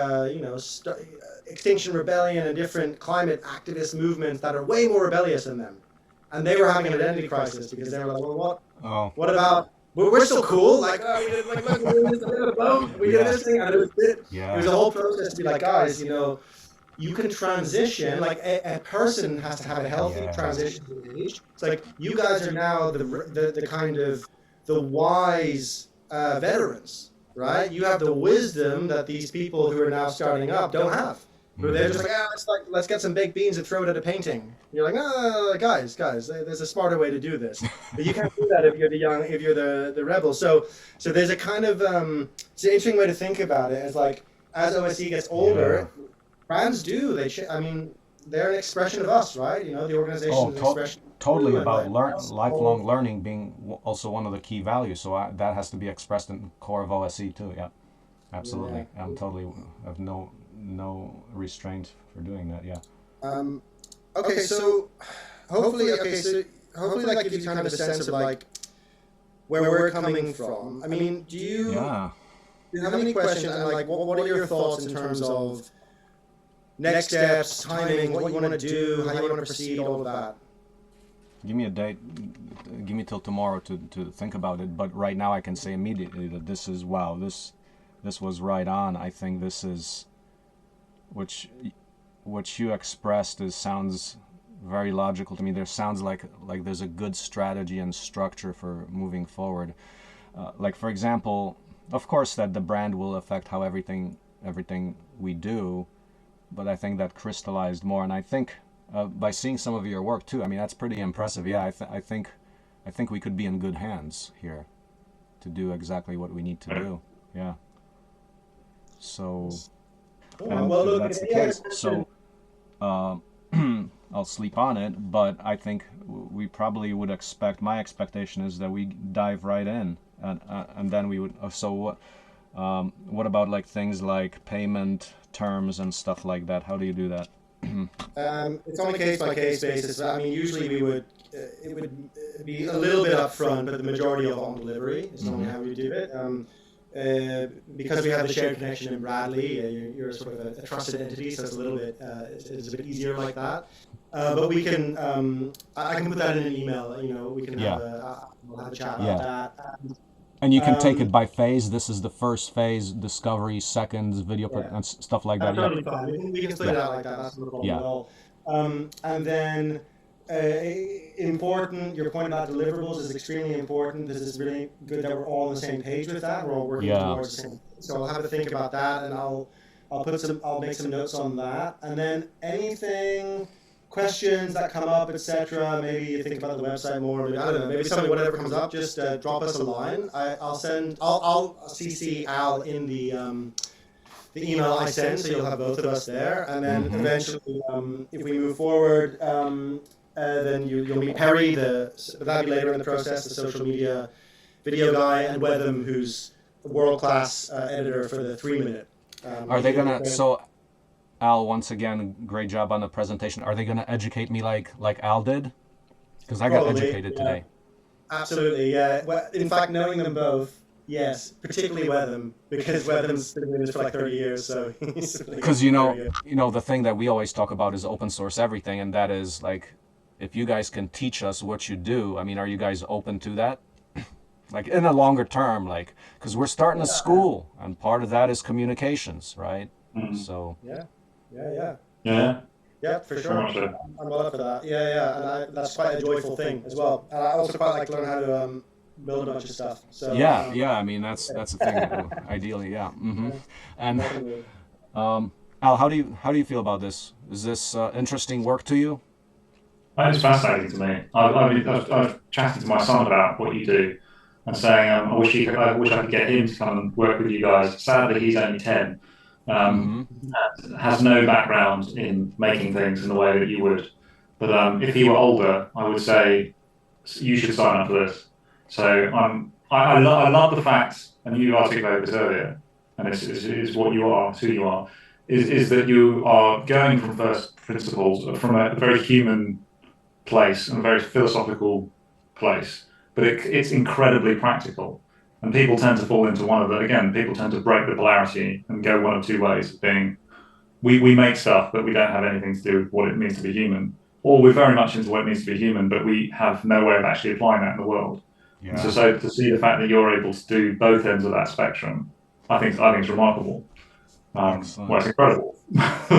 Extinction Rebellion and different climate activist movements that are way more rebellious than them. And they were having an identity crisis because they were like, well, what about, we're still cool. Like, we did like, look, we did this thing. And it was a whole process to be like, guys, you know, you can transition. Like a person has to have a healthy transition to age. It's like, you guys are now the kind of the wise veterans, right? You have the wisdom that these people who are now starting up don't have. Where they're just like, let's get some baked beans and throw it at a painting. You're like, no, guys, there's a smarter way to do this. But you can't do that if you're the rebel. So there's a kind of it's an interesting way to think about it. It's like, as OSE gets older, brands they're an expression of us, right? You know, the organization is an expression. Totally about lifelong learning being also one of the key values. So that has to be expressed in the core of OSE too. Yeah, absolutely. Yeah. I'm totally have no restraint for doing that. Yeah. Okay, so hopefully that gives you kind of a sense of like where we're coming from. I mean, do you have any questions? And like, what are your thoughts in terms of next steps, timing, what you want to do, how you want to proceed, all of that? Give me a date. Give me till tomorrow to think about it. But right now, I can say immediately that this is this was right on. I think this is what you expressed sounds very logical to me. There sounds like there's a good strategy and structure for moving forward. Like for example, of course that the brand will affect how everything we do, but I think that crystallized more. And I think by seeing some of your work too, I mean that's pretty impressive. Yeah, I think we could be in good hands here to do exactly what we need to do. Yeah. So. And that's the case. So I'll sleep on it, but I think we probably would expect. My expectation is that we dive right in, and then we would. So what about like things like payment terms and stuff like that? How do you do that? It's on a case by case basis. I mean, usually it would be a little bit upfront, but the majority of on delivery is normally how we do it. Because we have the shared connection in Bradley, you're sort of a trusted entity, so it's a little bit it's a bit easier like that. But we can I can put that in an email. You know, we can we'll have a chat about that. And you can take it by phase. This is the first phase, discovery, seconds, video, and stuff like that. Totally fine. We can split it out like that. That's no problem at all. And then. Important, your point about deliverables is extremely important. This is really good that we're all on the same page with that. We're all working towards the same thing. So I'll have to think about that, and I'll I'll make some notes on that, and then anything, questions that come up, etc. Maybe you think about the website more. Maybe, I don't know. Maybe something, whatever comes up, just drop us a line. I'll CC Al in the email I send, so you'll have both of us there, and then eventually, if we move forward, then you'll meet Perry, but that'll be later in the process, the social media video guy, and Wetham, who's a world-class editor for the 3-minute. Are they gonna? So, Al, once again, great job on the presentation. Are they gonna educate me like Al did? Because I got educated today. Absolutely, yeah. Well, in fact, knowing them both, yes, particularly Wetham, because Wetham's been doing this for like 30 years, so. Because you know, the thing that we always talk about is open source everything, and that is like, if you guys can teach us what you do, I mean, are you guys open to that? Like in a longer term, like, because we're starting a school, and part of that is communications, right? So. Yeah, for sure. I'm all up for that. Yeah, and that's quite a joyful thing as well. And I also quite like to learn how to build a bunch of stuff. So yeah. I mean, that's the thing. Ideally, yeah. And Al, how do you feel about this? Is this interesting work to you? It's fascinating to me. I've chatted to my son about what you do, and saying I wish I could get him to come and work with you guys. Sadly, he's only 10. Has no background in making things in the way that you would. But if he were older, I would say you should sign up for this. So I love the fact, and you articulated this earlier, and it's what you are, it's who you are, is that you are going from first principles, from a very human place and a very philosophical place, but it's incredibly practical. And people tend to fall into one of it. Again, people tend to break the polarity and go one of two ways, being we make stuff, but we don't have anything to do with what it means to be human. Or we're very much into what it means to be human, but we have no way of actually applying that in the world. Yeah. So to see the fact that you're able to do both ends of that spectrum, I think it's remarkable. Well, it's incredible.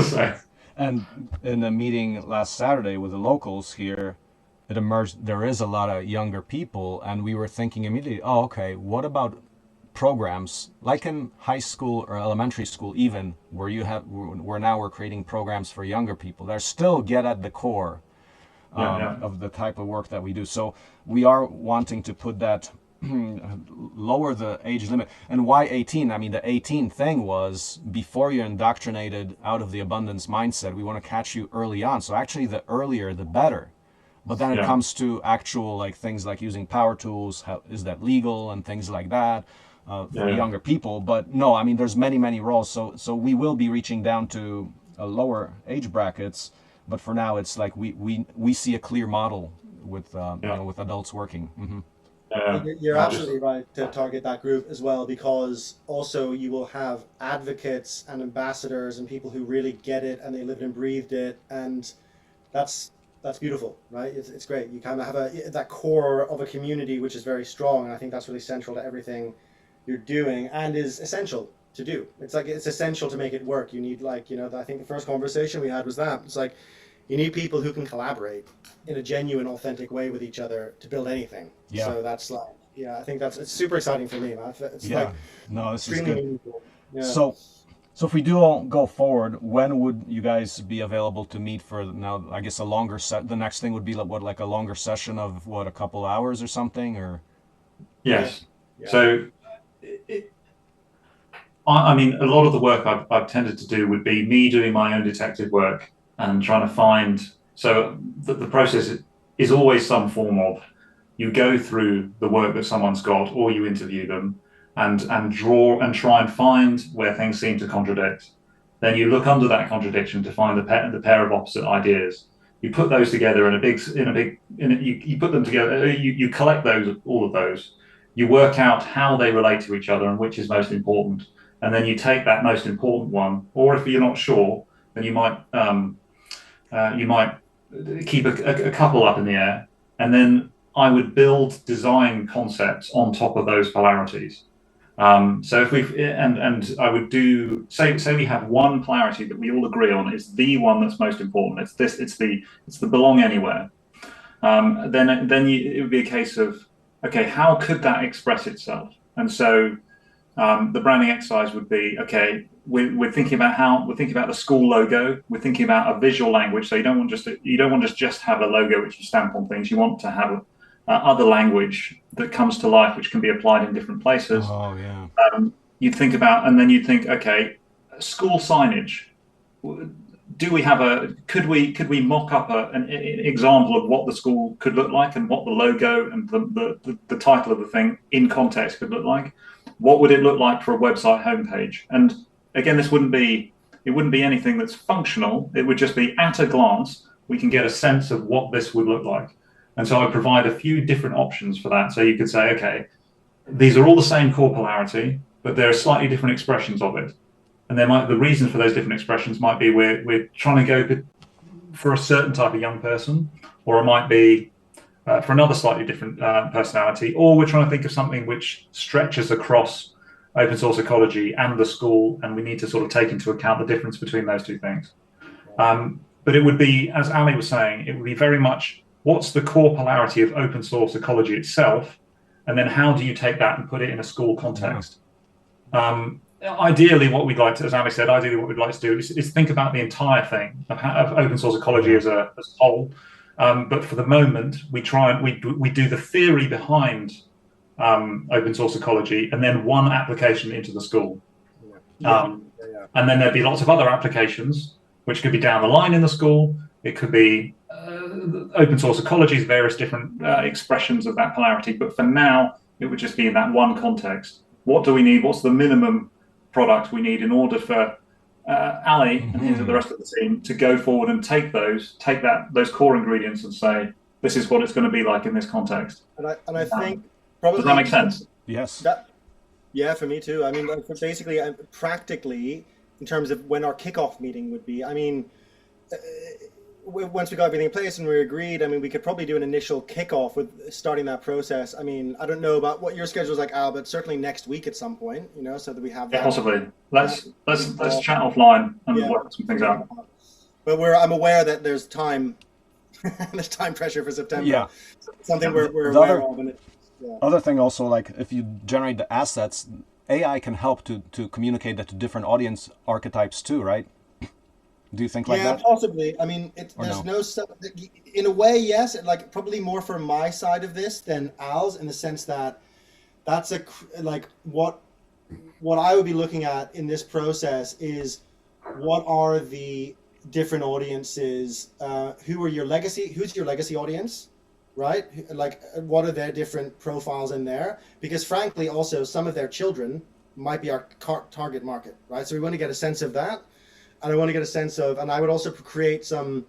So. And in a meeting last Saturday with the locals here, it emerged there is a lot of younger people, and we were thinking immediately, oh, okay, what about programs like in high school or elementary school, even where we're creating programs for younger people that still get at the core of the type of work that we do. So we are wanting to put that lower the age limit. And why 18? I mean, the 18 thing was before you're indoctrinated out of the abundance mindset, we want to catch you early on. So actually the earlier the better. But then it comes to actual like things like using power tools, how is that legal and things like that for younger people. But no, I mean, there's many roles. So we will be reaching down to lower age brackets. But for now, it's like we see a clear model with with adults working. You're absolutely right to target that group as well, because also you will have advocates and ambassadors and people who really get it and they lived and breathed it, and that's beautiful, right? It's great. You kind of have that core of a community which is very strong, and I think that's really central to everything you're doing and is essential to do. It's like it's essential to make it work. You need I think the first conversation we had was that. It's like you need people who can collaborate in a genuine, authentic way with each other to build anything. Yeah. So that's I think it's super exciting for me, man. It's this is good. Meaningful. Yeah. So if we do all go forward, when would you guys be available to meet for now? I guess a longer the next thing would be like a longer session of a couple hours or something, or? Yes. Yeah. So, I mean, a lot of the work I've tended to do would be me doing my own detective work and trying to find. So the process is always some form of you go through the work that someone's got, or you interview them. And draw and try and find where things seem to contradict. Then you look under that contradiction to find the pair of opposite ideas. You put those together you put them together. You collect all of those. You work out how they relate to each other and which is most important. And then you take that most important one, or if you're not sure, then you might keep a couple up in the air. And then I would build design concepts on top of those polarities. So if I would do say we have one polarity that we all agree on is the one that's most important. It's the belong anywhere. Then it would be a case of, okay, how could that express itself? And so the branding exercise would be, okay, we're thinking about the school logo. We're thinking about a visual language. So you don't want to just have a logo which you stamp on things. You want to have other language that comes to life, which can be applied in different places. Oh yeah. You'd think about, and then you'd think, okay, school signage. Could we mock up an example of what the school could look like and what the logo and the title of the thing in context could look like? What would it look like for a website homepage? And again, it wouldn't be anything that's functional. It would just be, at a glance, we can get a sense of what this would look like. And so I provide a few different options for that. So you could say, okay, these are all the same core polarity, but there are slightly different expressions of it. And the reasons for those different expressions might be we're trying to go for a certain type of young person, or it might be for another slightly different personality, or we're trying to think of something which stretches across open source ecology and the school, and we need to sort of take into account the difference between those two things. But it would be, as Ali was saying, it would be very much, what's the core polarity of open source ecology itself, and then how do you take that and put it in a school context? Ideally, what we'd like to, as Ali said, what we'd like to do is think about the entire thing of open source ecology as a whole. But for the moment, we do the theory behind open source ecology, and then one application into the school. And then there'd be lots of other applications, which could be down the line in the school. It could be open source ecology's various different expressions of that polarity. But for now, it would just be in that one context. What do we need? What's the minimum product we need in order for Ali and the rest of the team to go forward and take those core ingredients and say, this is what it's going to be like in this context. And I think probably, does that make sense? Yes. Yeah, for me too. I mean, basically, practically, in terms of when our kickoff meeting would be, I mean, once we got everything in place and we agreed, I mean, we could probably do an initial kickoff with starting that process. I mean, I don't know about what your schedule is like, Al, but certainly next week at some point, so that we have that. Yeah, possibly. Let's chat offline and work some things out. But I'm aware that there's time pressure for September. Yeah. Something we're aware of. And other thing also, like if you generate the assets, AI can help to communicate that to different audience archetypes too, right? Do you think like that? Yeah, possibly. I mean, in a way, yes. Like probably more for my side of this than Al's, in the sense that that's what I would be looking at in this process is, what are the different audiences? Who's your legacy audience, right? Like, what are their different profiles in there? Because frankly, also some of their children might be our target market, right? So we want to get a sense of that. And I want to get a sense of, and I would also create some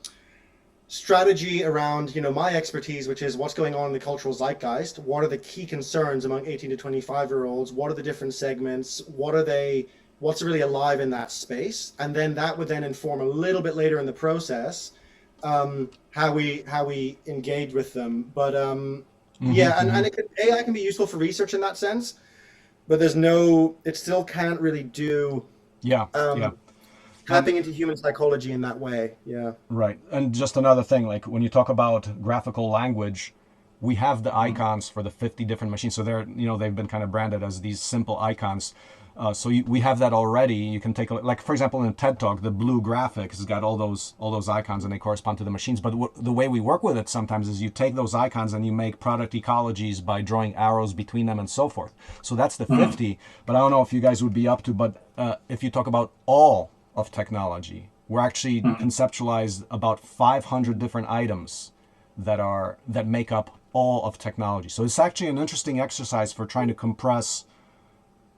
strategy around, my expertise, which is what's going on in the cultural zeitgeist. What are the key concerns among 18 to 25-year-olds? What are the different segments? What's really alive in that space? And then that would then inform a little bit later in the process how we engage with them. But AI can be useful for research in that sense, but it still can't really do tapping into human psychology in that way. Yeah. Right. And just another thing, like when you talk about graphical language, we have the icons for the 50 different machines. So they've been kind of branded as these simple icons. We have that already. You can take a look, like for example, in TED Talk, the blue graphic has got all those icons and they correspond to the machines. But the way we work with it sometimes is you take those icons and you make product ecologies by drawing arrows between them and so forth. So that's the 50. But I don't know if you guys would be up to, but if you talk about all of technology, we're actually conceptualized about 500 different items that make up all of technology. So it's actually an interesting exercise for trying to compress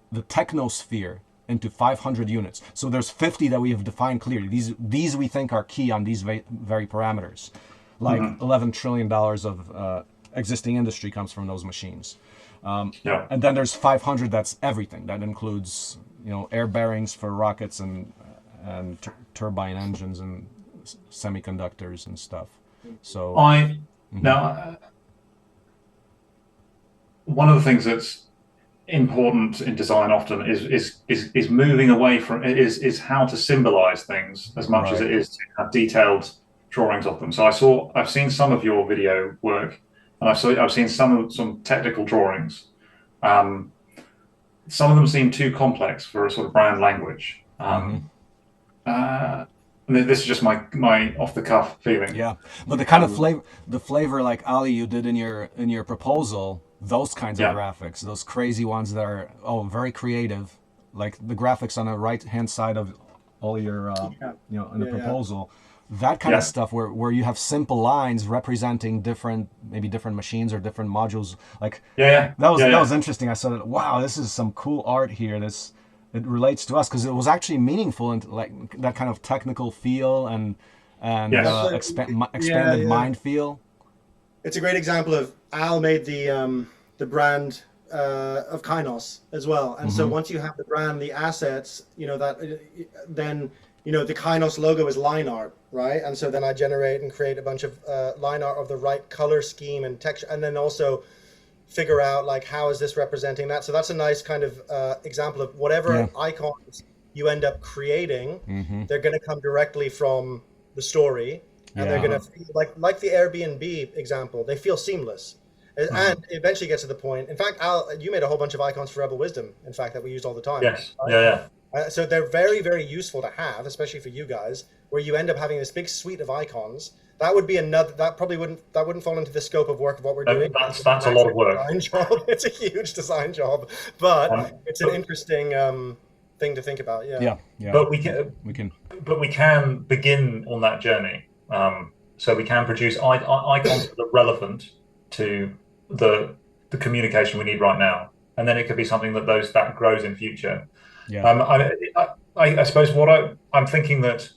the technosphere into 500 units. So there's 50 that we have defined clearly. These we think are key on these very parameters. Like $11 trillion of existing industry comes from those machines. And then there's 500 that's everything. That includes air bearings for rockets and turbine engines and semiconductors and stuff. So now one of the things that's important in design often is moving away from is how to symbolize things as much as it is to have detailed drawings of them. So I've seen some of your video work, and I've seen some technical drawings. Some of them seem too complex for a sort of brand language. This is just my off the cuff feeling. Yeah, but the kind of flavor like Ali you did in your proposal, those kinds of graphics, those crazy ones that are very creative, like the graphics on the right hand side of all your in the proposal, that kind of stuff where you have simple lines representing different machines or different modules, like that was interesting. I saw that. Wow, this is some cool art here. It relates to us because it was actually meaningful and like that kind of technical feel and expanded mind feel. It's a great example of Al made the brand of Kainos as well, and so once you have the brand, the assets, then the Kainos logo is line art, right? And so then I generate and create a bunch of line art of the right color scheme and texture, and then also figure out like how is this representing that. So that's a nice kind of example of whatever icons you end up creating, they're going to come directly from the story, and they're going to like the Airbnb example, they feel seamless. And it eventually gets to the point. In fact, Al, you made a whole bunch of icons for Rebel Wisdom, in fact, that we used all the time. Yes. Right? So they're very, very useful to have, especially for you guys, where you end up having this big suite of icons. That would be that wouldn't fall into the scope of work of what we're doing. That's a lot of work. Job. It's a huge design job, but it's an interesting thing to think about. Yeah. But we can begin on that journey. So we can produce icons that are relevant to the communication we need right now, and then it could be something that grows in future. I suppose what I'm thinking that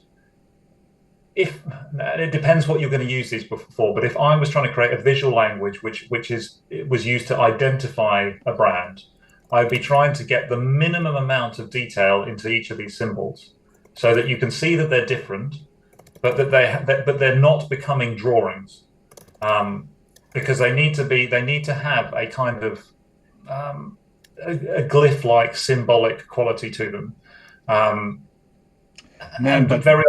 if it depends what you're going to use these for, but if I was trying to create a visual language which was used to identify a brand, I'd be trying to get the minimum amount of detail into each of these symbols so that you can see that they're different, but that they're not becoming drawings. Because they need to have a kind of a glyph-like symbolic quality to them. But very,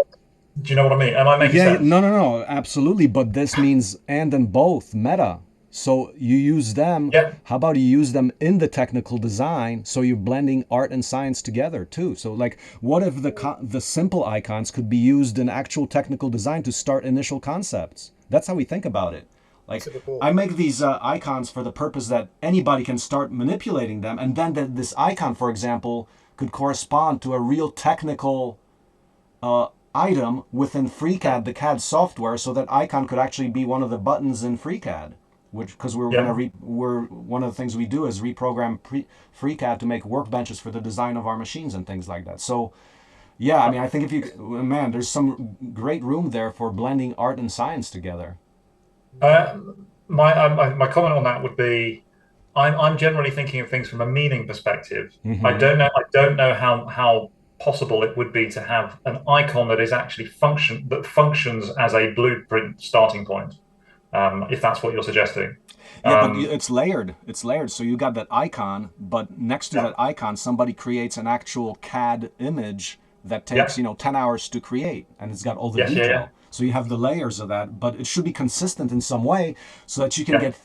do you know what I mean? Am I making sense? No, absolutely. But this means and both meta. So you use them. Yeah. How about you use them in the technical design? So you're blending art and science together too. So like, what if the simple icons could be used in actual technical design to start initial concepts? That's how we think about it. Like, I make these icons for the purpose that anybody can start manipulating them, and then this icon, for example, could correspond to a real technical item within FreeCAD, the CAD software, so that icon could actually be one of the buttons in FreeCAD. Because we're one of the things we do is reprogram FreeCAD to make workbenches for the design of our machines and things like that. So, yeah, I mean, I think there's some great room there for blending art and science together. My comment on that would be, I'm generally thinking of things from a meaning perspective. I don't know how possible it would be to have an icon that is actually functions as a blueprint starting point. If that's what you're suggesting. But it's layered. So you got that icon, but next to that icon, somebody creates an actual CAD image that takes 10 hours to create, and it's got all the detail. So you have the layers of that, but it should be consistent in some way so that you can get.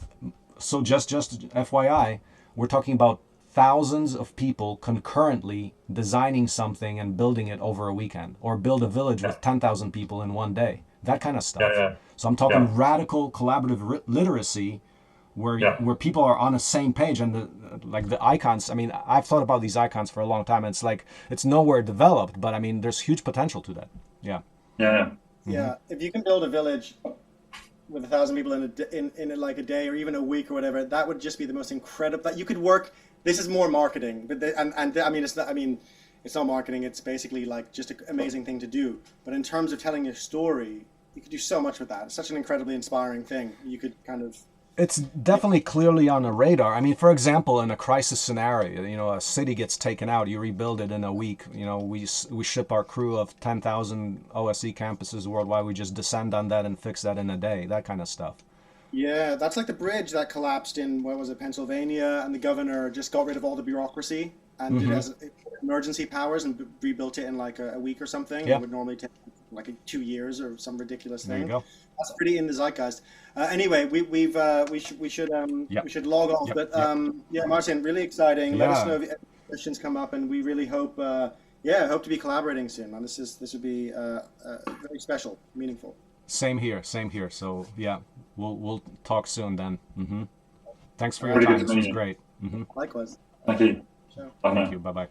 So just FYI, we're talking about thousands of people concurrently designing something and building it over a weekend, or build a village with 10,000 people in one day. That kind of stuff. So I'm talking radical collaborative literacy, where people are on the same page, and the icons. I mean, I've thought about these icons for a long time, and it's like it's nowhere developed, but I mean, there's huge potential to that. Yeah, if you can build a village with 1,000 people in like a day or even a week or whatever, that would just be the most incredible. That you could work. This is more marketing, but I mean, it's not. I mean, it's not marketing. It's basically like just an amazing thing to do. But in terms of telling your story, you could do so much with that. It's such an incredibly inspiring thing. You could kind of. It's definitely clearly on the radar. I mean, for example, in a crisis scenario, a city gets taken out, you rebuild it in a week. We ship our crew of 10,000 OSE campuses worldwide. We just descend on that and fix that in a day. That kind of stuff. Yeah, that's like the bridge that collapsed in, Pennsylvania, and the governor just got rid of all the bureaucracy and did it as emergency powers and rebuilt it in like a week or something. It would normally take like 2 years or some ridiculous thing. There you go. That's pretty in the zeitgeist. Anyway, we should log off. But Marcin, really exciting. Let us know if questions come up, and we really hope Yeah, I hope to be collaborating soon, man. This would be very special, meaningful. Same here, same here. So yeah, we'll talk soon then. Thanks for your Really time. good This to was meet you. great. Likewise. Thank you. Ciao. Bye now. Thank you. Bye bye.